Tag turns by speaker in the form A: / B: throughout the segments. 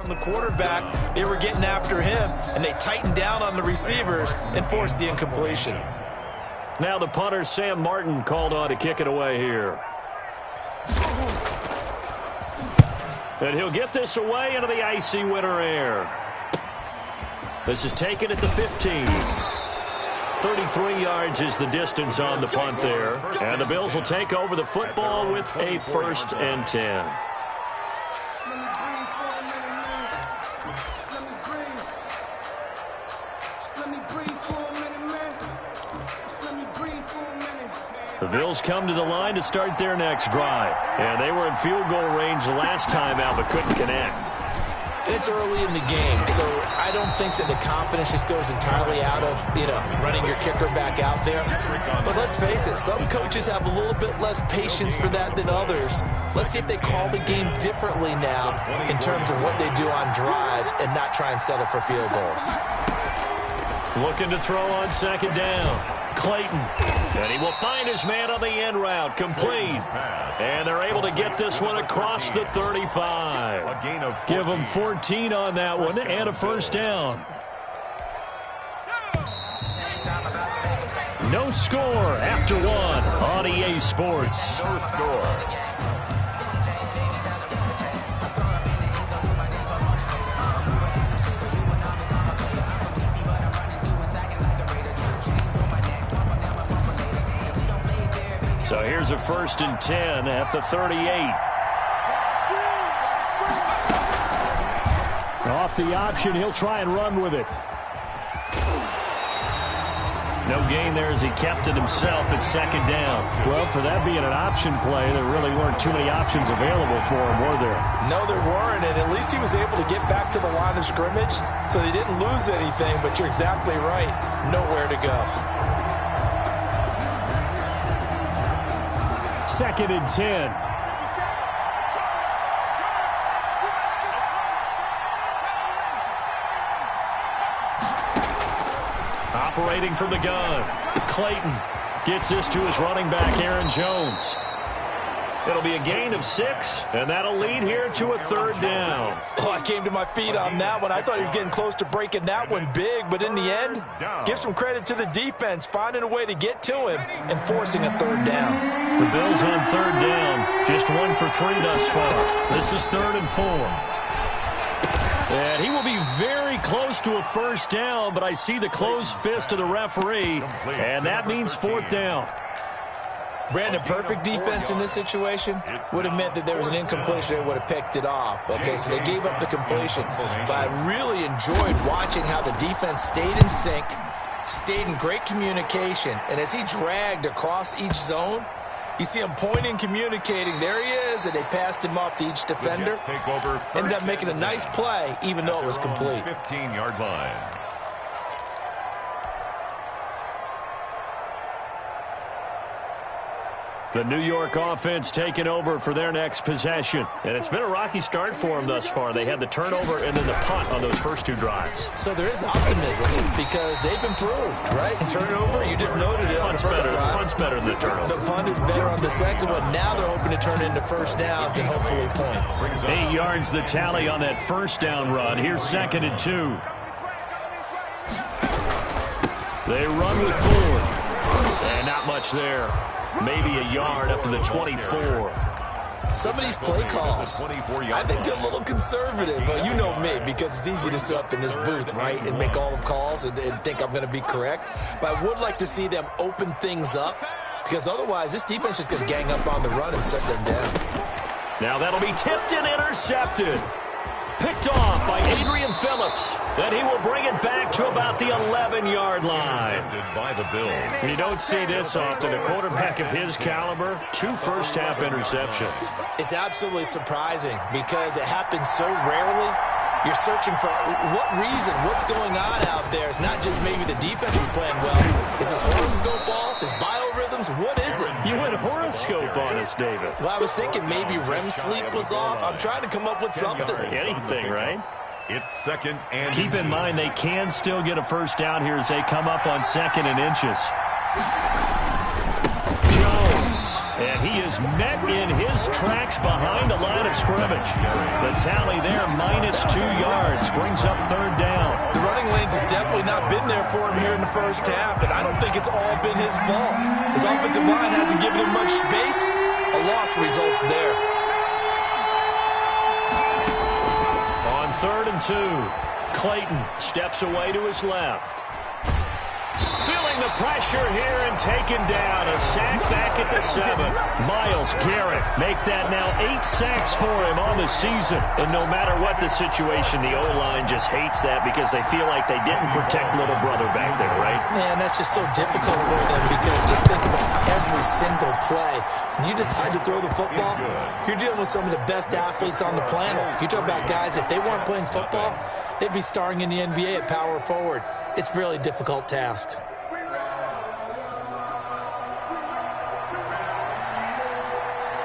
A: On the quarterback, they were getting after him, and they tightened down on the receivers and forced the incompletion.
B: Now the punter, Sam Martin, called on to kick it away here. And he'll get this away into the icy winter air. This is taken at the 15. 33 yards is the distance on the punt there. And the Bills will take over the football with a 1st and 10. The Bills come to the line to start their next drive. And they were in field goal range the last time out, but couldn't connect.
A: It's early in the game, so I don't think that the confidence just goes entirely out of, running your kicker back out there. But let's face it, some coaches have a little bit less patience for that than others. Let's see if they call the game differently now in terms of what they do on drives and not try and settle for field goals.
B: Looking to throw on 2nd down. Clayton, and he will find his man on the end route, complete. And they're able to get this one across the 35. Give them 14 on that one and a 1st down. No score after 1 on EA Sports.
C: No score.
B: So here's a 1st and 10 at the 38. Off the option, he'll try and run with it. No gain there as he kept it himself at 2nd down. Well, for that being an option play, there really weren't too many options available for him, were there?
A: No, there weren't, and at least he was able to get back to the line of scrimmage, so they didn't lose anything, but you're exactly right. Nowhere to go.
B: 2nd and 10. Operating from the gun. Clayton gets this to his running back, Aaron Jones. It'll be a gain of 6, and that'll lead here to a 3rd down.
A: Oh, I came to my feet on that one. I thought he was getting close to breaking that one big, but in the end, give some credit to the defense, finding a way to get to him and forcing a 3rd down.
B: The Bills on 3rd down, just 1 for 3 thus far. This is 3rd and 4. And he will be very close to a 1st down, but I see the closed fist of the referee, and that means 4th down.
A: Brandon, perfect defense in this situation would have meant that there was an incompletion. They would have picked it off. Okay, so they gave up the completion. But I really enjoyed watching how the defense stayed in sync, stayed in great communication. And as he dragged across each zone, you see him pointing, communicating. There he is, and they passed him off to each defender. Ended up making a nice play, even though it was complete.
C: 15-yard line.
B: The New York offense taking over for their next possession. And it's been a rocky start for them thus far. They had the turnover and then the punt on those first 2 drives.
A: So there is optimism because they've improved, right? Turnover, you just noted it on the first drive.
B: Punt's better than the turnover.
A: The punt is better on the second one. Now they're hoping to turn it into 1st downs and hopefully points.
B: 8 yards the tally on that 1st down run. Here's 2nd and 2. They run with Ford. And not much there. Maybe a yard up to the 24.
A: Some of these play calls, I think they're a little conservative, but you know me, because it's easy to sit up in this booth, right, and make all the calls and think I'm going to be correct. But I would like to see them open things up, because otherwise this defense is going to gang up on the run and shut them down.
B: Now that'll be tipped and intercepted. Picked off by Adrian Phillips. Then he will bring it back to about the 11-yard line.
C: By the Bills.
B: You don't see this often. A quarterback of his caliber, 2 first-half interceptions.
A: It's absolutely surprising because it happens so rarely. You're searching for what reason, what's going on out there. It's not just maybe the defense is playing well. Is his horoscope off? His biorhythms? What is it?
B: You went horoscope on us, David.
A: Well, I was thinking maybe REM sleep was off. I'm trying to come up with something.
B: Anything, right?
C: It's 2nd and
B: Keep in mind they can still get a 1st down here as they come up on 2nd and inches. Jones And he is met in his tracks behind the line of scrimmage. The tally there, -2 yards, brings up third down.
A: The running lanes have definitely not been there for him here in the first half, and I don't think it's all been his fault. His offensive line hasn't given him much space. A loss results there.
B: On 3rd and 2, Clayton steps away to his left. Feeling the pressure here and taken down. A sack back at the 7. Myles Garrett make that now 8 sacks for him on the season. And no matter what the situation, the O-line just hates that because they feel like they didn't protect little brother back there, right?
A: Man, that's just so difficult for them because just think about every single play. When you decide to throw the football, you're dealing with some of the best athletes on the planet. You talk about guys, if they weren't playing football, they'd be starring in the NBA at power forward. It's a really difficult task.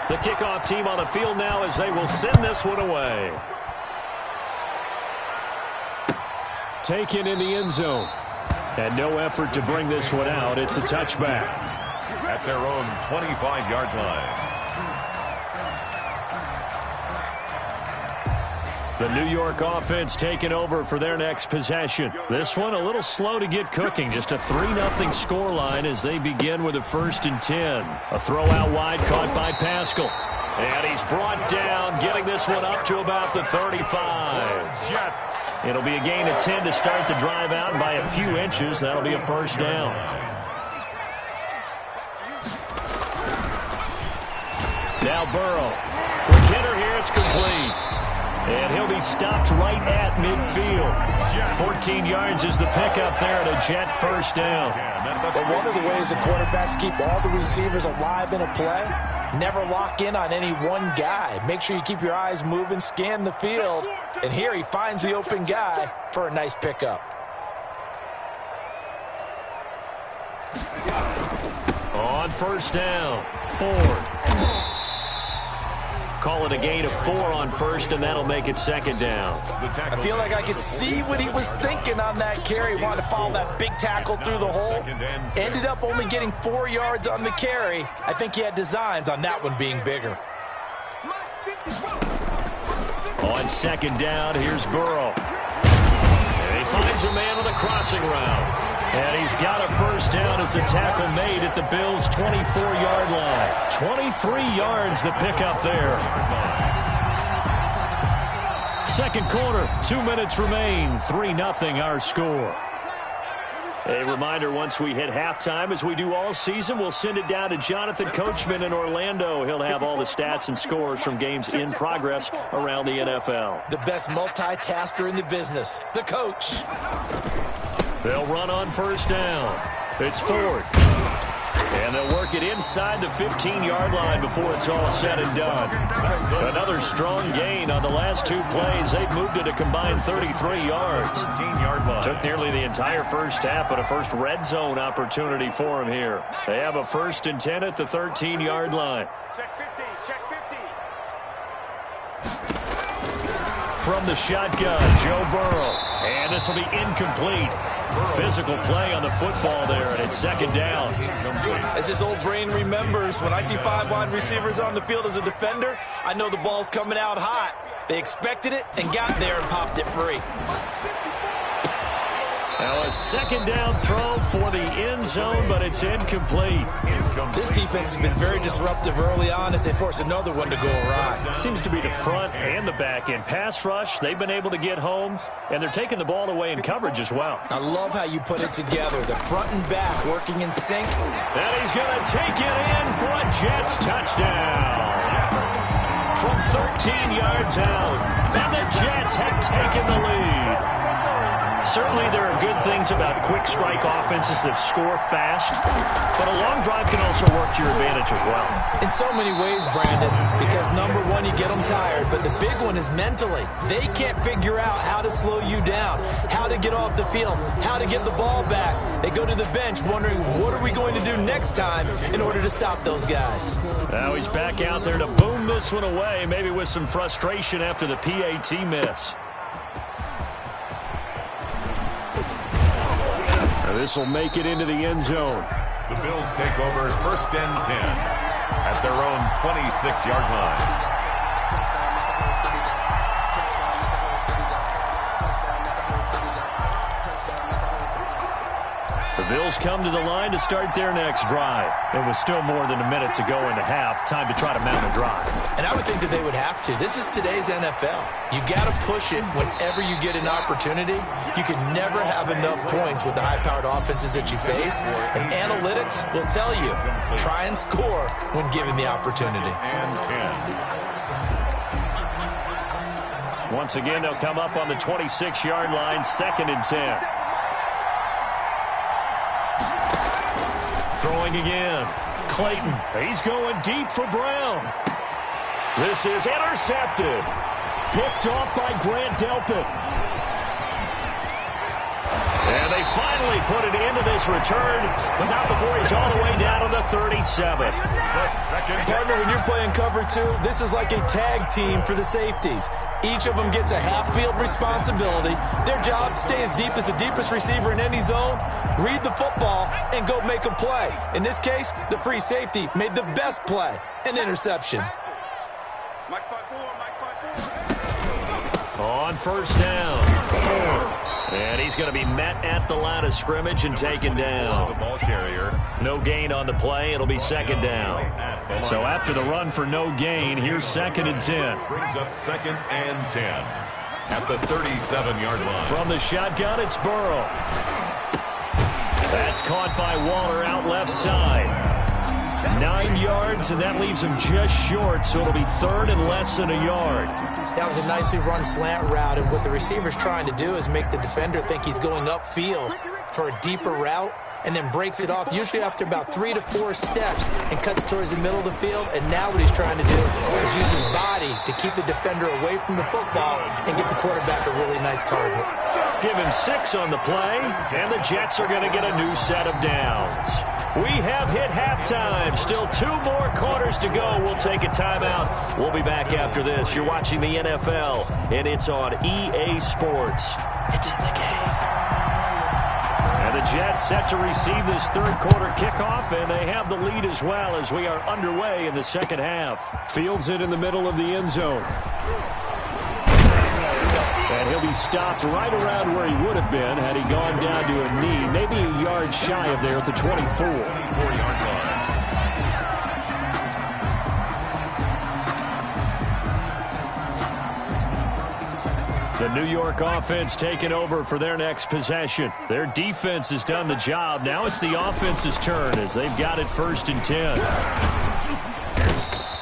B: The kickoff team on the field now as they will send this one away. Taken in the end zone. And no effort to bring this one out. It's a touchback.
C: At their own 25-yard line.
B: The New York offense taking over for their next possession. This one a little slow to get cooking. Just a 3-0 scoreline as they begin with a 1st and 10. A throw out wide caught by Pascal. And he's brought down, getting this one up to about the 35. It'll be a gain of 10 to start the drive out by a few inches. That'll be a 1st down. Now Burrow. Quick hitter here, it's complete. And he'll be stopped right at midfield. 14 yards is the pickup there, and a Jet 1st down.
A: But one of the ways the quarterbacks keep all the receivers alive in a play, never lock in on any one guy. Make sure you keep your eyes moving, scan the field. And here he finds the open guy for a nice pickup.
B: On 1st down, Ford. Call it a gain of 4 on 1st, and that'll make it 2nd down.
A: I feel like I could see what he was thinking on that carry. He wanted to follow that big tackle through the hole. Ended up only getting 4 yards on the carry. I think he had designs on that one being bigger.
B: On 2nd down, here's Burrow. And he finds a man on the crossing route. And he's got a 1st down as a tackle made at the Bills' 24-yard line. 23 yards the pickup there. 2nd quarter, 2 minutes remain. 3-0 our score. A reminder, once we hit halftime, as we do all season, we'll send it down to Jonathan Coachman in Orlando. He'll have all the stats and scores from games in progress around the NFL.
A: The best multitasker in the business, the coach.
B: They'll run on 1st down. It's Ford. And they'll work it inside the 15-yard line before it's all said and done. Another strong gain on the last 2 plays. They've moved it a combined 33 yards. Took nearly the entire first half, but a first red zone opportunity for them here. They have a 1st and 10 at the 13-yard line.
D: Check 50, check 50.
B: From the shotgun, Joe Burrow. And this will be incomplete. Physical play on the football there, and it's 2nd down.
A: As his old brain remembers, when I see 5 wide receivers on the field as a defender, I know the ball's coming out hot. They expected it and got there and popped it free.
B: Now a 2nd down throw for the end zone, but it's incomplete.
A: This defense has been very disruptive early on as they force another one to go awry.
B: Seems to be the front and the back end. Pass rush, they've been able to get home, and they're taking the ball away in coverage as well.
A: I love how you put it together. The front and back working in sync.
B: And he's going to take it in for a Jets touchdown. From 13 yards out, and the Jets have taken the lead. Certainly there are good things about quick strike offenses that score fast, but a long drive can also work to your advantage as well.
A: In so many ways, Brandon, because number one, you get them tired, but the big one is mentally. They can't figure out how to slow you down, how to get off the field, how to get the ball back. They go to the bench wondering, what are we going to do next time in order to stop those guys?
B: Now he's back out there to boom this one away, maybe with some frustration after the PAT miss. This will make it into the end zone.
C: The Bills take over 1st and 10. At at their own 26-yard line.
B: The Bills come to the line to start their next drive. It was still more than a minute to go in the half. Time to try to mount a drive.
A: And I would think that they would have to. This is today's NFL. You got to push it whenever you get an opportunity. You can never have enough points with the high-powered offenses that you face. And analytics will tell you, try and score when given the opportunity.
C: And 10.
B: Once again, they'll come up on the 26-yard line, 2nd and 10. Throwing again. Clayton. He's going deep for Brown. This is intercepted. Picked off by Grant Delpit. And they finally put it into this return, but not before he's all the way down to the 37.
A: Partner, when you're playing cover two, this is like a tag team for the safeties. Each of them gets a half-field responsibility. Their job, stay as deep as the deepest receiver in any zone, read the football, and go make a play. In this case, the free safety made the best play, an interception.
B: On first down. And he's going to be met at the line of scrimmage and taken down.
C: The ball carrier.
B: No gain on the play. It'll be 2nd down. So after the run for no gain, here's 2nd and 10.
C: Brings up 2nd and 10 at the 37-yard line.
B: From the shotgun, it's Burrow. That's caught by Waller out left side. 9 yards, and that leaves him just short, so it'll be 3rd and less than a yard.
A: That was a nicely run slant route, and what the receiver's trying to do is make the defender think he's going upfield for a deeper route, and then breaks it off, usually after about 3 to 4 steps, and cuts towards the middle of the field. And now what he's trying to do is use his body to keep the defender away from the football and give the quarterback a really nice target.
B: Give him 6 on the play, and the Jets are going to get a new set of downs. We have hit halftime. Still 2 more quarters to go. We'll take a timeout. We'll be back after this. You're watching the NFL, and it's on EA Sports. It's in the game. And the Jets set to receive this 3rd quarter kickoff, and they have the lead as well as we are underway in the 2nd half. Fields it in the middle of the end zone. And he'll be stopped right around where he would have been had he gone down to a knee, maybe a yard shy of there at the 24-yard line. The New York offense taking over for their next possession. Their defense has done the job. Now it's the offense's turn as they've got it 1st and 10.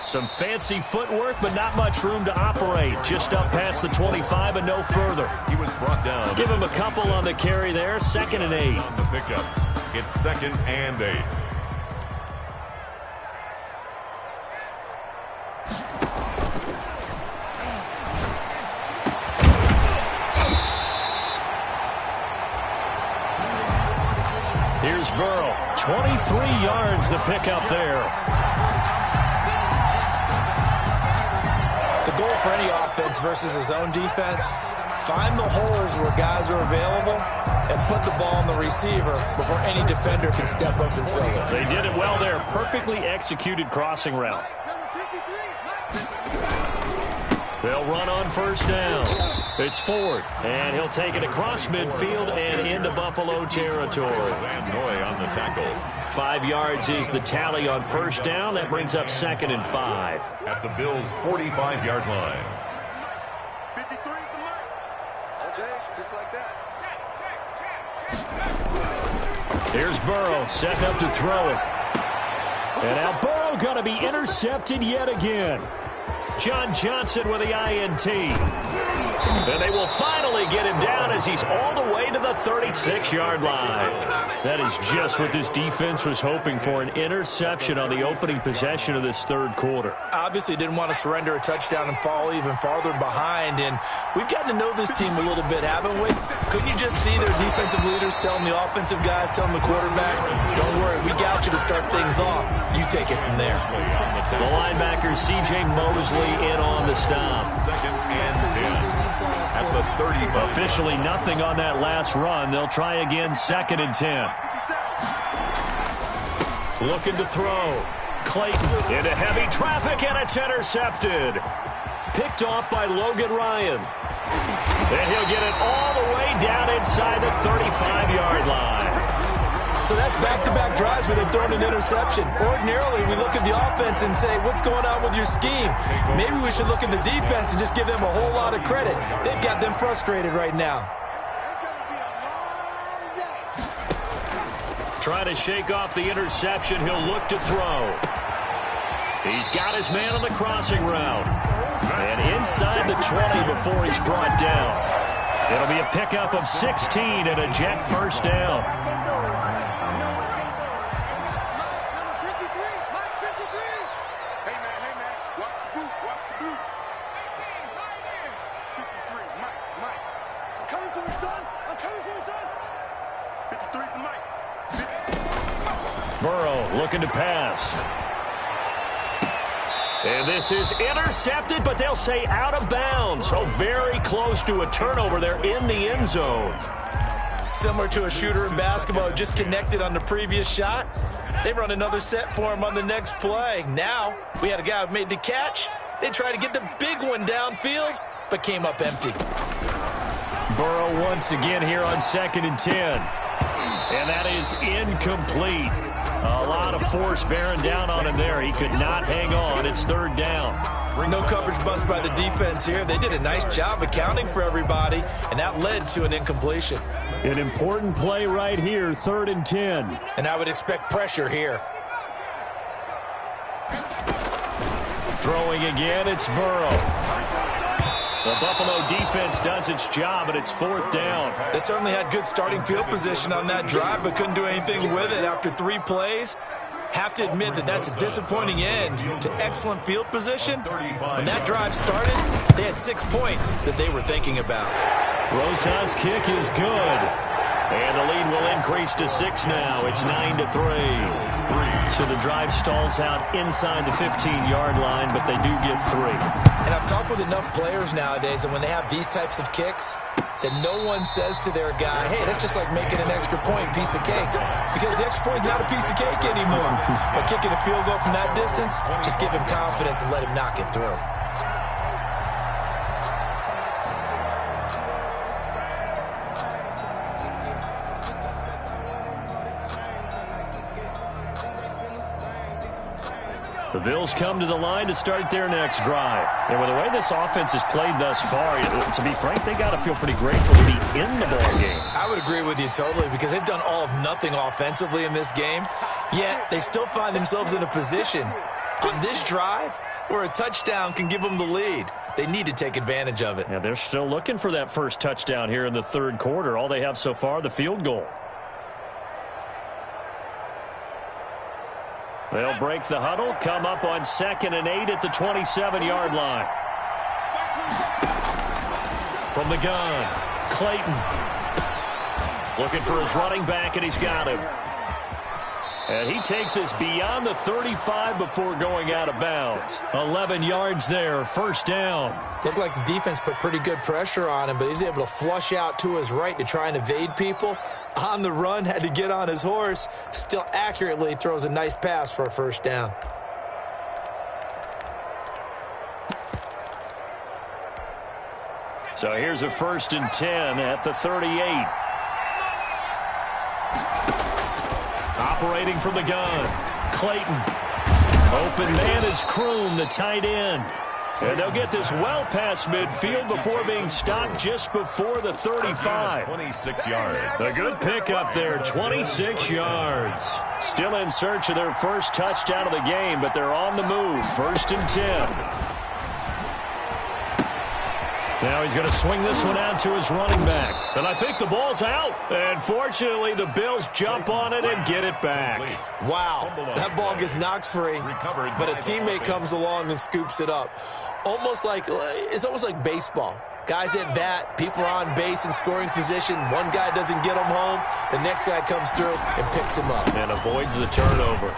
B: Some fancy footwork, but not much room to operate. Just up past the 25 and no further.
C: He was brought down.
B: Give him a couple on the carry there. 2nd and 8.
C: On the pickup. It's 2nd and 8.
B: Here's Burrow. 23 yards the pickup there.
A: The goal for any offense versus his own defense, find the holes where guys are available and put the ball on the receiver before any defender can step up and fill it.
B: They did it well there. Perfectly executed crossing route. They'll run on first down. It's Ford, and he'll take it across midfield and into Buffalo territory.
C: Van Noy on the tackle.
B: 5 yards is the tally on first down. That brings up 2nd and 5.
C: At the Bills' 45-yard line.
D: 53 the mark. All day, just like that.
B: Here's Burrow setting up to throw it. And now Burrow going to be intercepted yet again. John Johnson with the INT. And they will finally get him down as he's all the way to the 36-yard line. That is just what this defense was hoping for, an interception on the opening possession of this 3rd quarter.
A: Obviously didn't want to surrender a touchdown and fall even farther behind, and we've gotten to know this team a little bit, haven't we? Couldn't you just see their defensive leaders telling the offensive guys, telling the quarterback, don't worry, we got you to start things off. You take it from there.
B: The linebacker, C.J. Mosley, in on the stop.
C: 2nd and 10. At the 35.
B: Officially nothing on that last run. They'll try again, 2nd and 10. Looking to throw. Clayton into heavy traffic, and it's intercepted. Picked off by Logan Ryan. And he'll get it all the way down inside the 35-yard line.
A: So that's back-to-back drives where they've thrown an interception. Ordinarily, we look at the offense and say, what's going on with your scheme? Maybe we should look at the defense and just give them a whole lot of credit. They've got them frustrated right now.
B: Trying to shake off the interception. He'll look to throw. He's got his man on the crossing route. And inside the 20 before he's brought down. It'll be a pickup of 16 and a jet first down. Burrow looking to pass. And this is intercepted, but they'll say out of bounds. So very close to a turnover there in the end zone.
A: Similar to a shooter in basketball, just connected on the previous shot. They run another set for him on the next play. Now, we had a guy who made the catch. They tried to get the big one downfield, but came up empty.
B: Burrow once again here on 2nd and 10. And that is incomplete. A lot of force bearing down on him there. He could not hang on. It's 3rd down.
A: No coverage bust by the defense here. They did a nice job accounting for everybody, and that led to an incompletion.
B: An important play right here, 3rd and 10.
A: And I would expect pressure here.
B: Throwing again, it's Burrow. The Buffalo defense does its job, and it's 4th down.
A: They certainly had good starting field position on that drive, but couldn't do anything with it after 3 plays. Have to admit that that's a disappointing end to excellent field position. When that drive started, they had 6 points that they were thinking about.
B: Rosa's kick is good. And the lead will increase to 6 now. It's 9-3. So the drive stalls out inside the 15-yard line, but they do get 3.
A: And I've talked with enough players nowadays, and when they have these types of kicks, that no one says to their guy, hey, that's just like making an extra point, piece of cake. Because the extra point is not a piece of cake anymore. But kicking a field goal from that distance, just give him confidence and let him knock it through.
B: The Bills come to the line to start their next drive. And with the way this offense has played thus far, to be frank, they got to feel pretty grateful to be in the ball game.
A: I would agree with you totally, because they've done all of nothing offensively in this game, yet they still find themselves in a position on this drive where a touchdown can give them the lead. They need to take advantage of it.
B: Yeah, they're still looking for that first touchdown here in the 3rd quarter. All they have so far, the field goal. They'll break the huddle, come up on 2nd and 8 at the 27-yard line. From the gun, Clayton. Looking for his running back, and he's got him. And he takes us beyond the 35 before going out of bounds. 11 yards there, 1st down.
A: Looked like the defense put pretty good pressure on him, but he's able to flush out to his right to try and evade people. On the run, had to get on his horse. Still accurately throws a nice pass for a 1st down.
B: So here's a 1st and 10 at the 38. Operating from the gun, Clayton. Open man is Kroom, the tight end. And they'll get this well past midfield before being stopped just before the 35.
C: 26 yards.
B: A good pickup there, 26 yards. Still in search of their first touchdown of the game, but they're on the move. 1st and 10. Now he's going to swing this one out to his running back. And I think the ball's out. And fortunately, the Bills jump on it and get it back.
A: Wow, that ball gets knocked free, but a teammate comes along and scoops it up. It's almost like baseball. Guys at bat, people are on base in scoring position. One guy doesn't get him home. The next guy comes through and picks him up.
B: And avoids the turnover.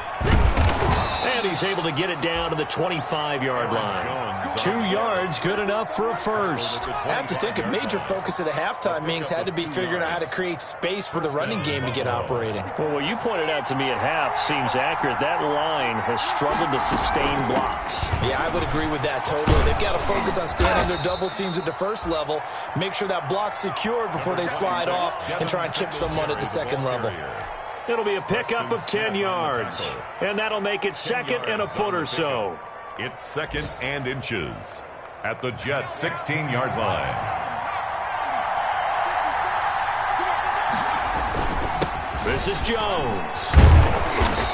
B: And he's able to get it down to the 25-yard line. 2 yards, good enough for a first.
A: I have to think a major focus at a halftime meetings had to be figuring out how to create space for the running game to get operating.
B: Well, what you pointed out to me at half seems accurate. That line has struggled to sustain blocks.
A: Yeah, I would agree with that totally. They've got to focus on standing their double teams at the first level, make sure that block's secured before they slide off and try and chip someone at the second level.
B: It'll be a pickup of 10 yards, and that'll make it second and a foot or so.
C: It's second and inches at the Jets' 16-yard line.
B: This is Jones.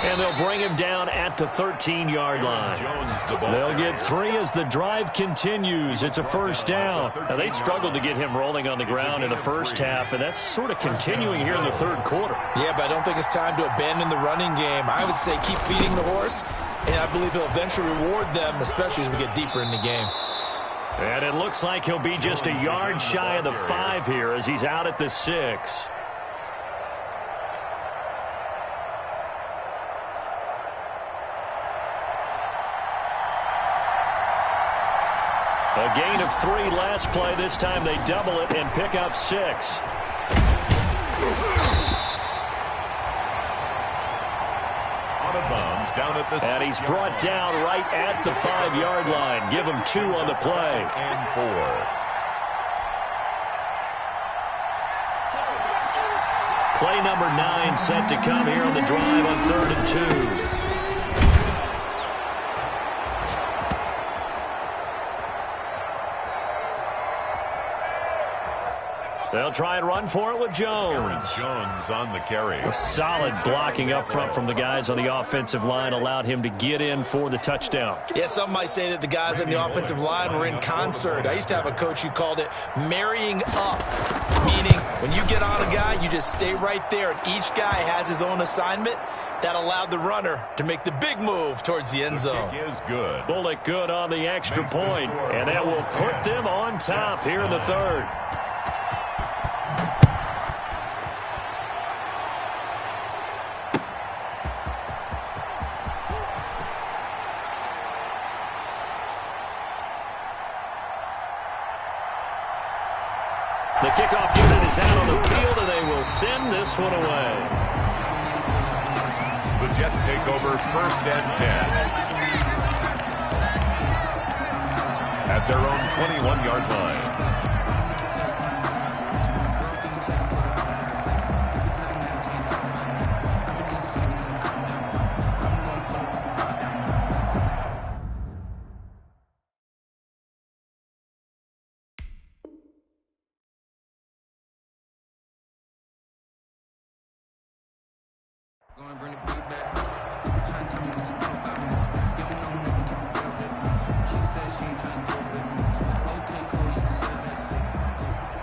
B: And they'll bring him down at the 13-yard line. They'll get 3 as the drive continues. It's a first down. Now, they struggled to get him rolling on the ground in the first half, and that's sort of continuing here in the third quarter.
A: Yeah, but I don't think it's time to abandon the running game. I would say keep feeding the horse, and I believe he'll eventually reward them, especially as we get deeper in the game.
B: And it looks like he'll be just a yard shy of the 5 here as he's out at the 6. A gain of 3 last play. This time they double it and pick up 6.
C: Out of bounds down at the
B: And he's brought down right at the 5-yard line. Give him 2 on the play.
C: And 4.
B: Play number 9 set to come here on the drive on 3rd and 2. They'll try and run for it with Jones.
C: Jones on the carry.
B: A solid blocking up front from the guys on the offensive line allowed him to get in for the touchdown.
A: Yeah, some might say that the guys on the offensive line were in concert. I used to have a coach who called it marrying up, meaning when you get on a guy, you just stay right there, and each guy has his own assignment. That allowed the runner to make the big move towards the end zone.
C: The kick is good.
B: Bullock good on the extra point, and that will put them on top here in the third. The kickoff unit is out on the field, and they will send this one away.
C: The Jets take over 1st and 10. At their own 21-yard line.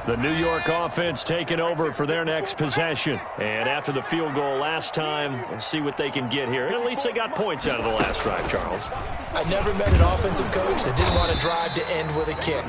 B: The New York offense taking over for their next possession. And after the field goal last time, we'll see what they can get here. At least they got points out of the last drive, Charles.
A: I never met an offensive coach that didn't want to drive to end with a kick.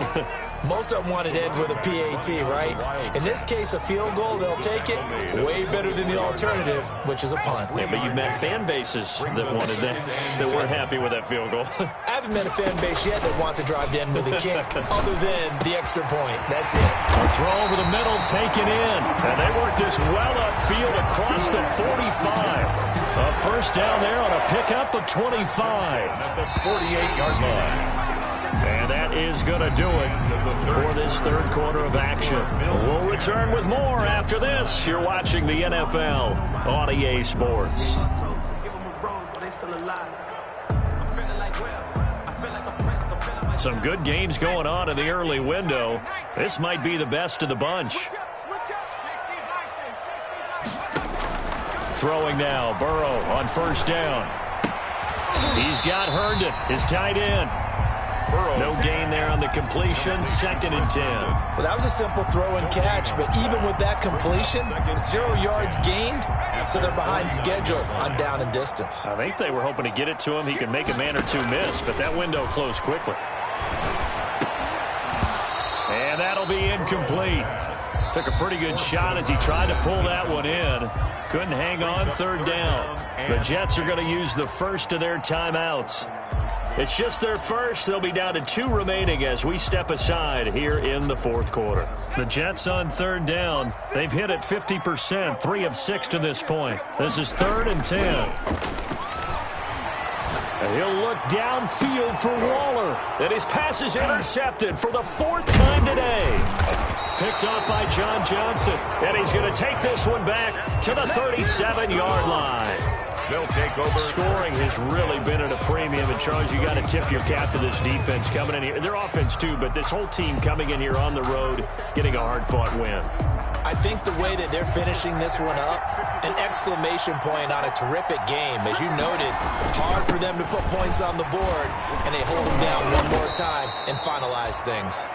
A: Most of them wanted to end with a PAT, right? In this case, a field goal, they'll take it. Way better than the alternative, which is a punt.
B: Yeah, but you've met fan bases that wanted that weren't happy with that field goal.
A: I haven't met a fan base yet that wants to drive to end with a kick, other than the extra point. That's it.
B: A throw over the middle, taken in. And they work this well upfield across the 45. A first down there on a pickup of 25.
C: At the 48-yard line.
B: And that is going to do it for this third quarter of action. We'll return with more after this. You're watching the NFL on EA Sports. Some good games going on in the early window. This might be the best of the bunch. Throwing now, Burrow on first down. He's got Herndon, his tight end. No gain there on the completion, 2nd and 10.
A: Well, that was a simple throw and catch, but even with that completion, 0 yards gained, so they're behind schedule on down and distance.
B: I think they were hoping to get it to him. He could make a man or two miss, but that window closed quickly. And that'll be incomplete. Took a pretty good shot as he tried to pull that one in. Couldn't hang on third down. The Jets are going to use the first of their timeouts. It's just their first. They'll be down to 2 remaining as we step aside here in the fourth quarter. The Jets on third down. They've hit it 50%, 3 of 6 to this point. This is 3rd and 10. And he'll look downfield for Waller. And his pass is intercepted for the 4th time today. Picked off by John Johnson. And he's going to take this one back to the 37-yard line.
C: They'll take over.
B: Scoring has really been at a premium. And, Charles, you got to tip your cap to this defense coming in here. Their offense, too, but this whole team coming in here on the road, getting a hard-fought win.
A: I think the way that they're finishing this one up, an exclamation point on a terrific game. As you noted, hard for them to put points on the board, and they hold them down one more time and finalize things.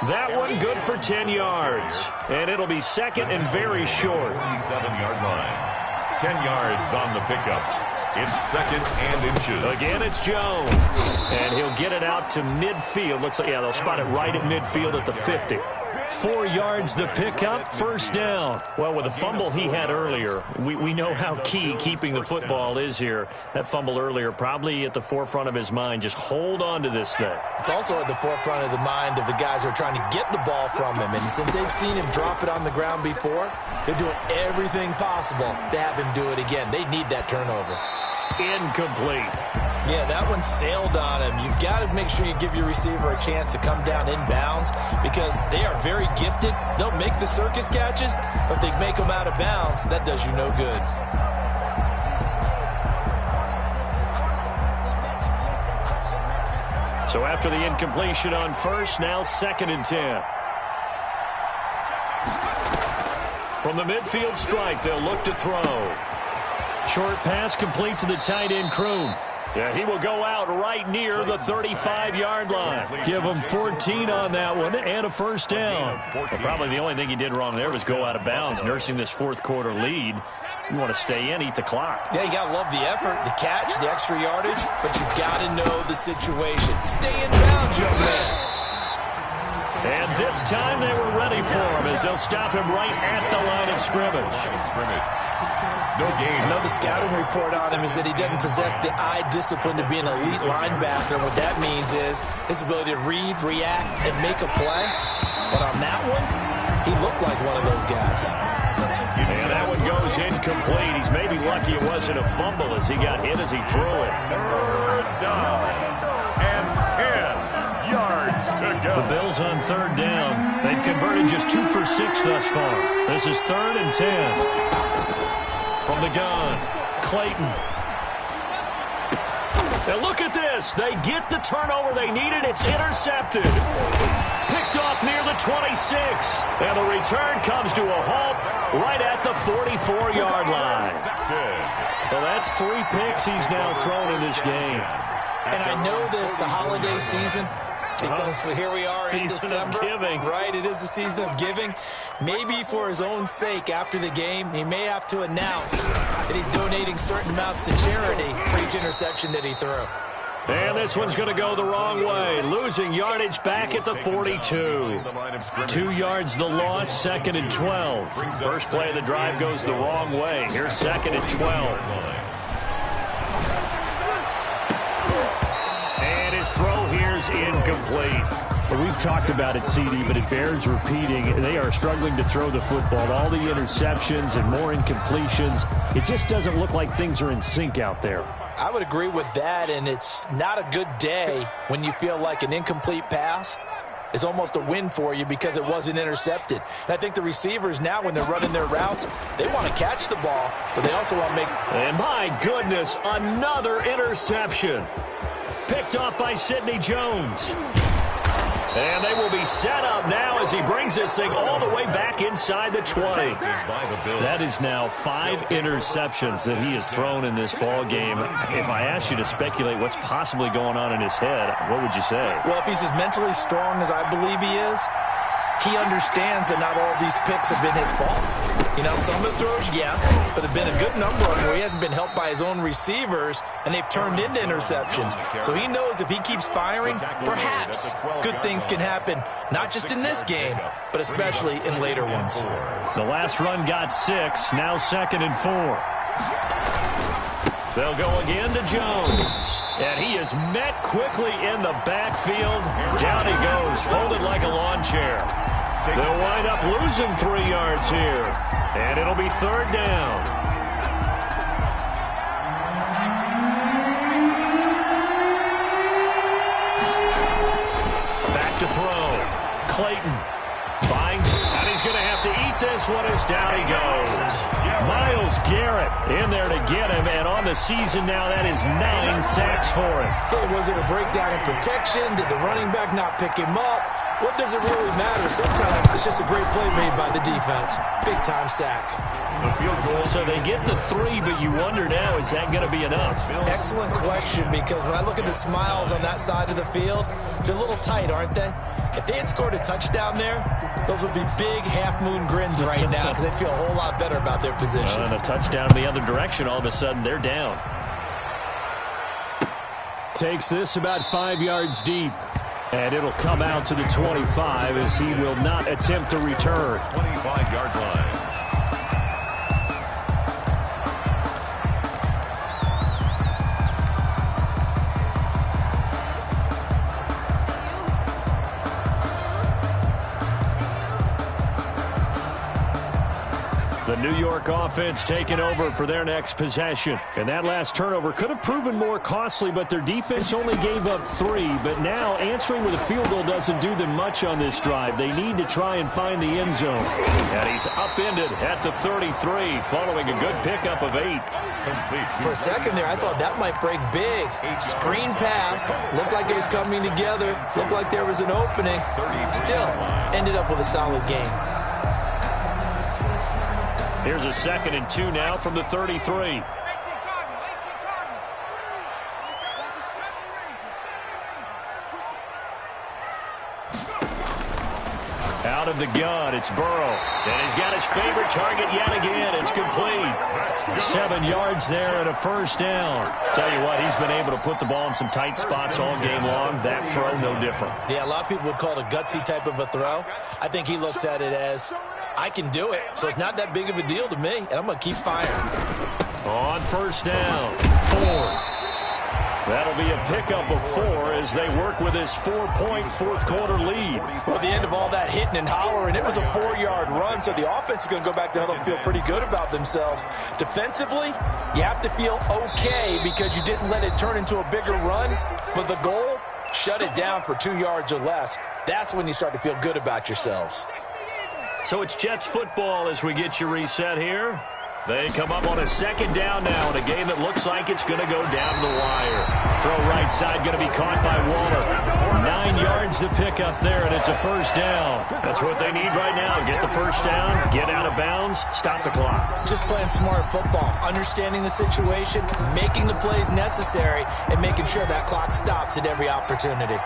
B: That one good for 10 yards. And it'll be second and very short.
C: 27-yard line. 10 yards on the pickup. It's 2nd and inches.
B: Again, it's Jones. And he'll get it out to midfield. Looks like, yeah, they'll spot it right at midfield at the 50. 4 yards the pickup, first down. Well, with the fumble he had earlier, we know how key keeping the football is here. That fumble earlier probably at the forefront of his mind. Just hold on to this thing.
A: It's also at the forefront of the mind of the guys who are trying to get the ball from him. And since they've seen him drop it on the ground before, they're doing everything possible to have him do it again. They need that turnover.
B: Incomplete.
A: Yeah, that one sailed on him. You've got to make sure you give your receiver a chance to come down inbounds because they are very gifted. They'll make the circus catches, but if they make them out of bounds, that does you no good.
B: So after the incompletion on first, now 2nd and 10. From the midfield strike, they'll look to throw. Short pass complete to the tight end, Kroon. Yeah, he will go out right near the 35-yard line. Give him 14 on that one and a first down. Well, probably the only thing he did wrong there was go out of bounds, nursing this fourth quarter lead. You want to stay in, eat the clock.
A: Yeah, you got to love the effort, the catch, the extra yardage, but you got to know the situation. Stay in bounds, young man.
B: And this time they were ready for him as they'll stop him right at the line of scrimmage.
C: No gain.
A: I know the scouting report on him is that he doesn't possess the eye discipline to be an elite linebacker. What that means is his ability to read, react, and make a play. But on that one, he looked like one of those guys.
B: And that one goes incomplete. He's maybe lucky it wasn't a fumble as he got hit as he threw it.
C: 3rd down and 10 yards to go.
B: The Bills on 3rd down. They've converted just 2 for 6 thus far. This is 3rd and 10. From the gun, Clayton. Now look at this. They get the turnover they needed. It's intercepted. Picked off near the 26. And the return comes to a halt right at the 44-yard line. Well, that's 3 picks he's now thrown in this game.
A: And I know this, the holiday season, because here we are in December.
B: Season of giving.
A: Right, it is the season of giving. Maybe for his own sake after the game, he may have to announce that he's donating certain amounts to charity for each interception that he threw.
B: And this one's going to go the wrong way. Losing yardage back at the 42. 2 yards the loss, 2nd and 12. First play of the drive goes the wrong way. Here's 2nd and 12. And his throw here's incomplete. Well, we've talked about it, CD, but it bears repeating. They are struggling to throw the football. All the interceptions and more incompletions. It just doesn't look like things are in sync out there.
A: I would agree with that, and it's not a good day when you feel like an incomplete pass is almost a win for you because it wasn't intercepted. And I think the receivers now, when they're running their routes, they want to catch the ball, but they also want to make...
B: And my goodness, another interception. Picked off by Sidney Jones. And they will be set up now as he brings this thing all the way back inside the 20. That is now 5 interceptions that he has thrown in this ball game. If I asked you to speculate what's possibly going on in his head, what would you say?
A: Well, if he's as mentally strong as I believe he is, he understands that not all of these picks have been his fault. You know, some of the throws, yes, but there have been a good number of them where he hasn't been helped by his own receivers, and they've turned into interceptions. So he knows if he keeps firing, perhaps good things can happen, not just in this game, but especially in later ones.
B: The last run got 6, now 2nd and 4. They'll go again to Jones. And he is met quickly in the backfield. Down he goes, folded like a lawn chair. They'll wind up losing 3 yards here. And it'll be 3rd down. Back to throw. Clayton finds, and he's going to have to eat this one as down he goes. Myles Garrett in there to get him, and on the season now, that is 9 sacks for him.
A: So was it a breakdown in protection? Did the running back not pick him up? What does it really matter? Sometimes it's just a great play made by the defense. Big-time sack.
B: So they get the 3, but you wonder now, is that going to be enough?
A: Excellent question, because when I look at the smiles on that side of the field, they're a little tight, aren't they? If they had scored a touchdown there, those would be big half-moon grins right now because they'd feel a whole lot better about their position.
B: And a touchdown the other direction, all of a sudden they're down. Takes this about 5 yards deep. And it'll come out to the 25 as he will not attempt to return.
C: 25-yard line.
B: The New York offense taking over for their next possession. And that last turnover could have proven more costly, but their defense only gave up 3. But now answering with a field goal doesn't do them much on this drive. They need to try and find the end zone. And he's upended at the 33 following a good pickup of 8.
A: For a second there, I thought that might break big. Screen pass. Looked like it was coming together. Looked like there was an opening. Still, ended up with a solid game.
B: Here's a 2nd and 2 now from the 33. Out of the gun, it's Burrow. And he's got his favorite target yet again. It's complete. 7 yards there and a 1st down. Tell you what, he's been able to put the ball in some tight spots all game long. That throw, no different.
A: Yeah, a lot of people would call it a gutsy type of a throw. I think he looks at it as, I can do it, so it's not that big of a deal to me, and I'm going to keep firing.
B: On 1st down, Ford. That'll be a pickup of 4 as they work with this 4-point fourth-quarter lead.
A: Well, at the end of all that hitting and hollering, it was a 4-yard run, so the offense is going to go back to huddle and feel pretty good about themselves. Defensively, you have to feel okay because you didn't let it turn into a bigger run, but the goal, shut it down for 2 yards or less. That's when you start to feel good about yourselves.
B: So it's Jets football as we get you reset here. They come up on a 2nd down now in a game that looks like it's going to go down the wire. Throw right side going to be caught by Waller. 9 yards to pick up there, and it's a 1st down. That's what they need right now. Get the 1st down, get out of bounds, stop the clock.
A: Just playing smart football, understanding the situation, making the plays necessary, and making sure that clock stops at every opportunity.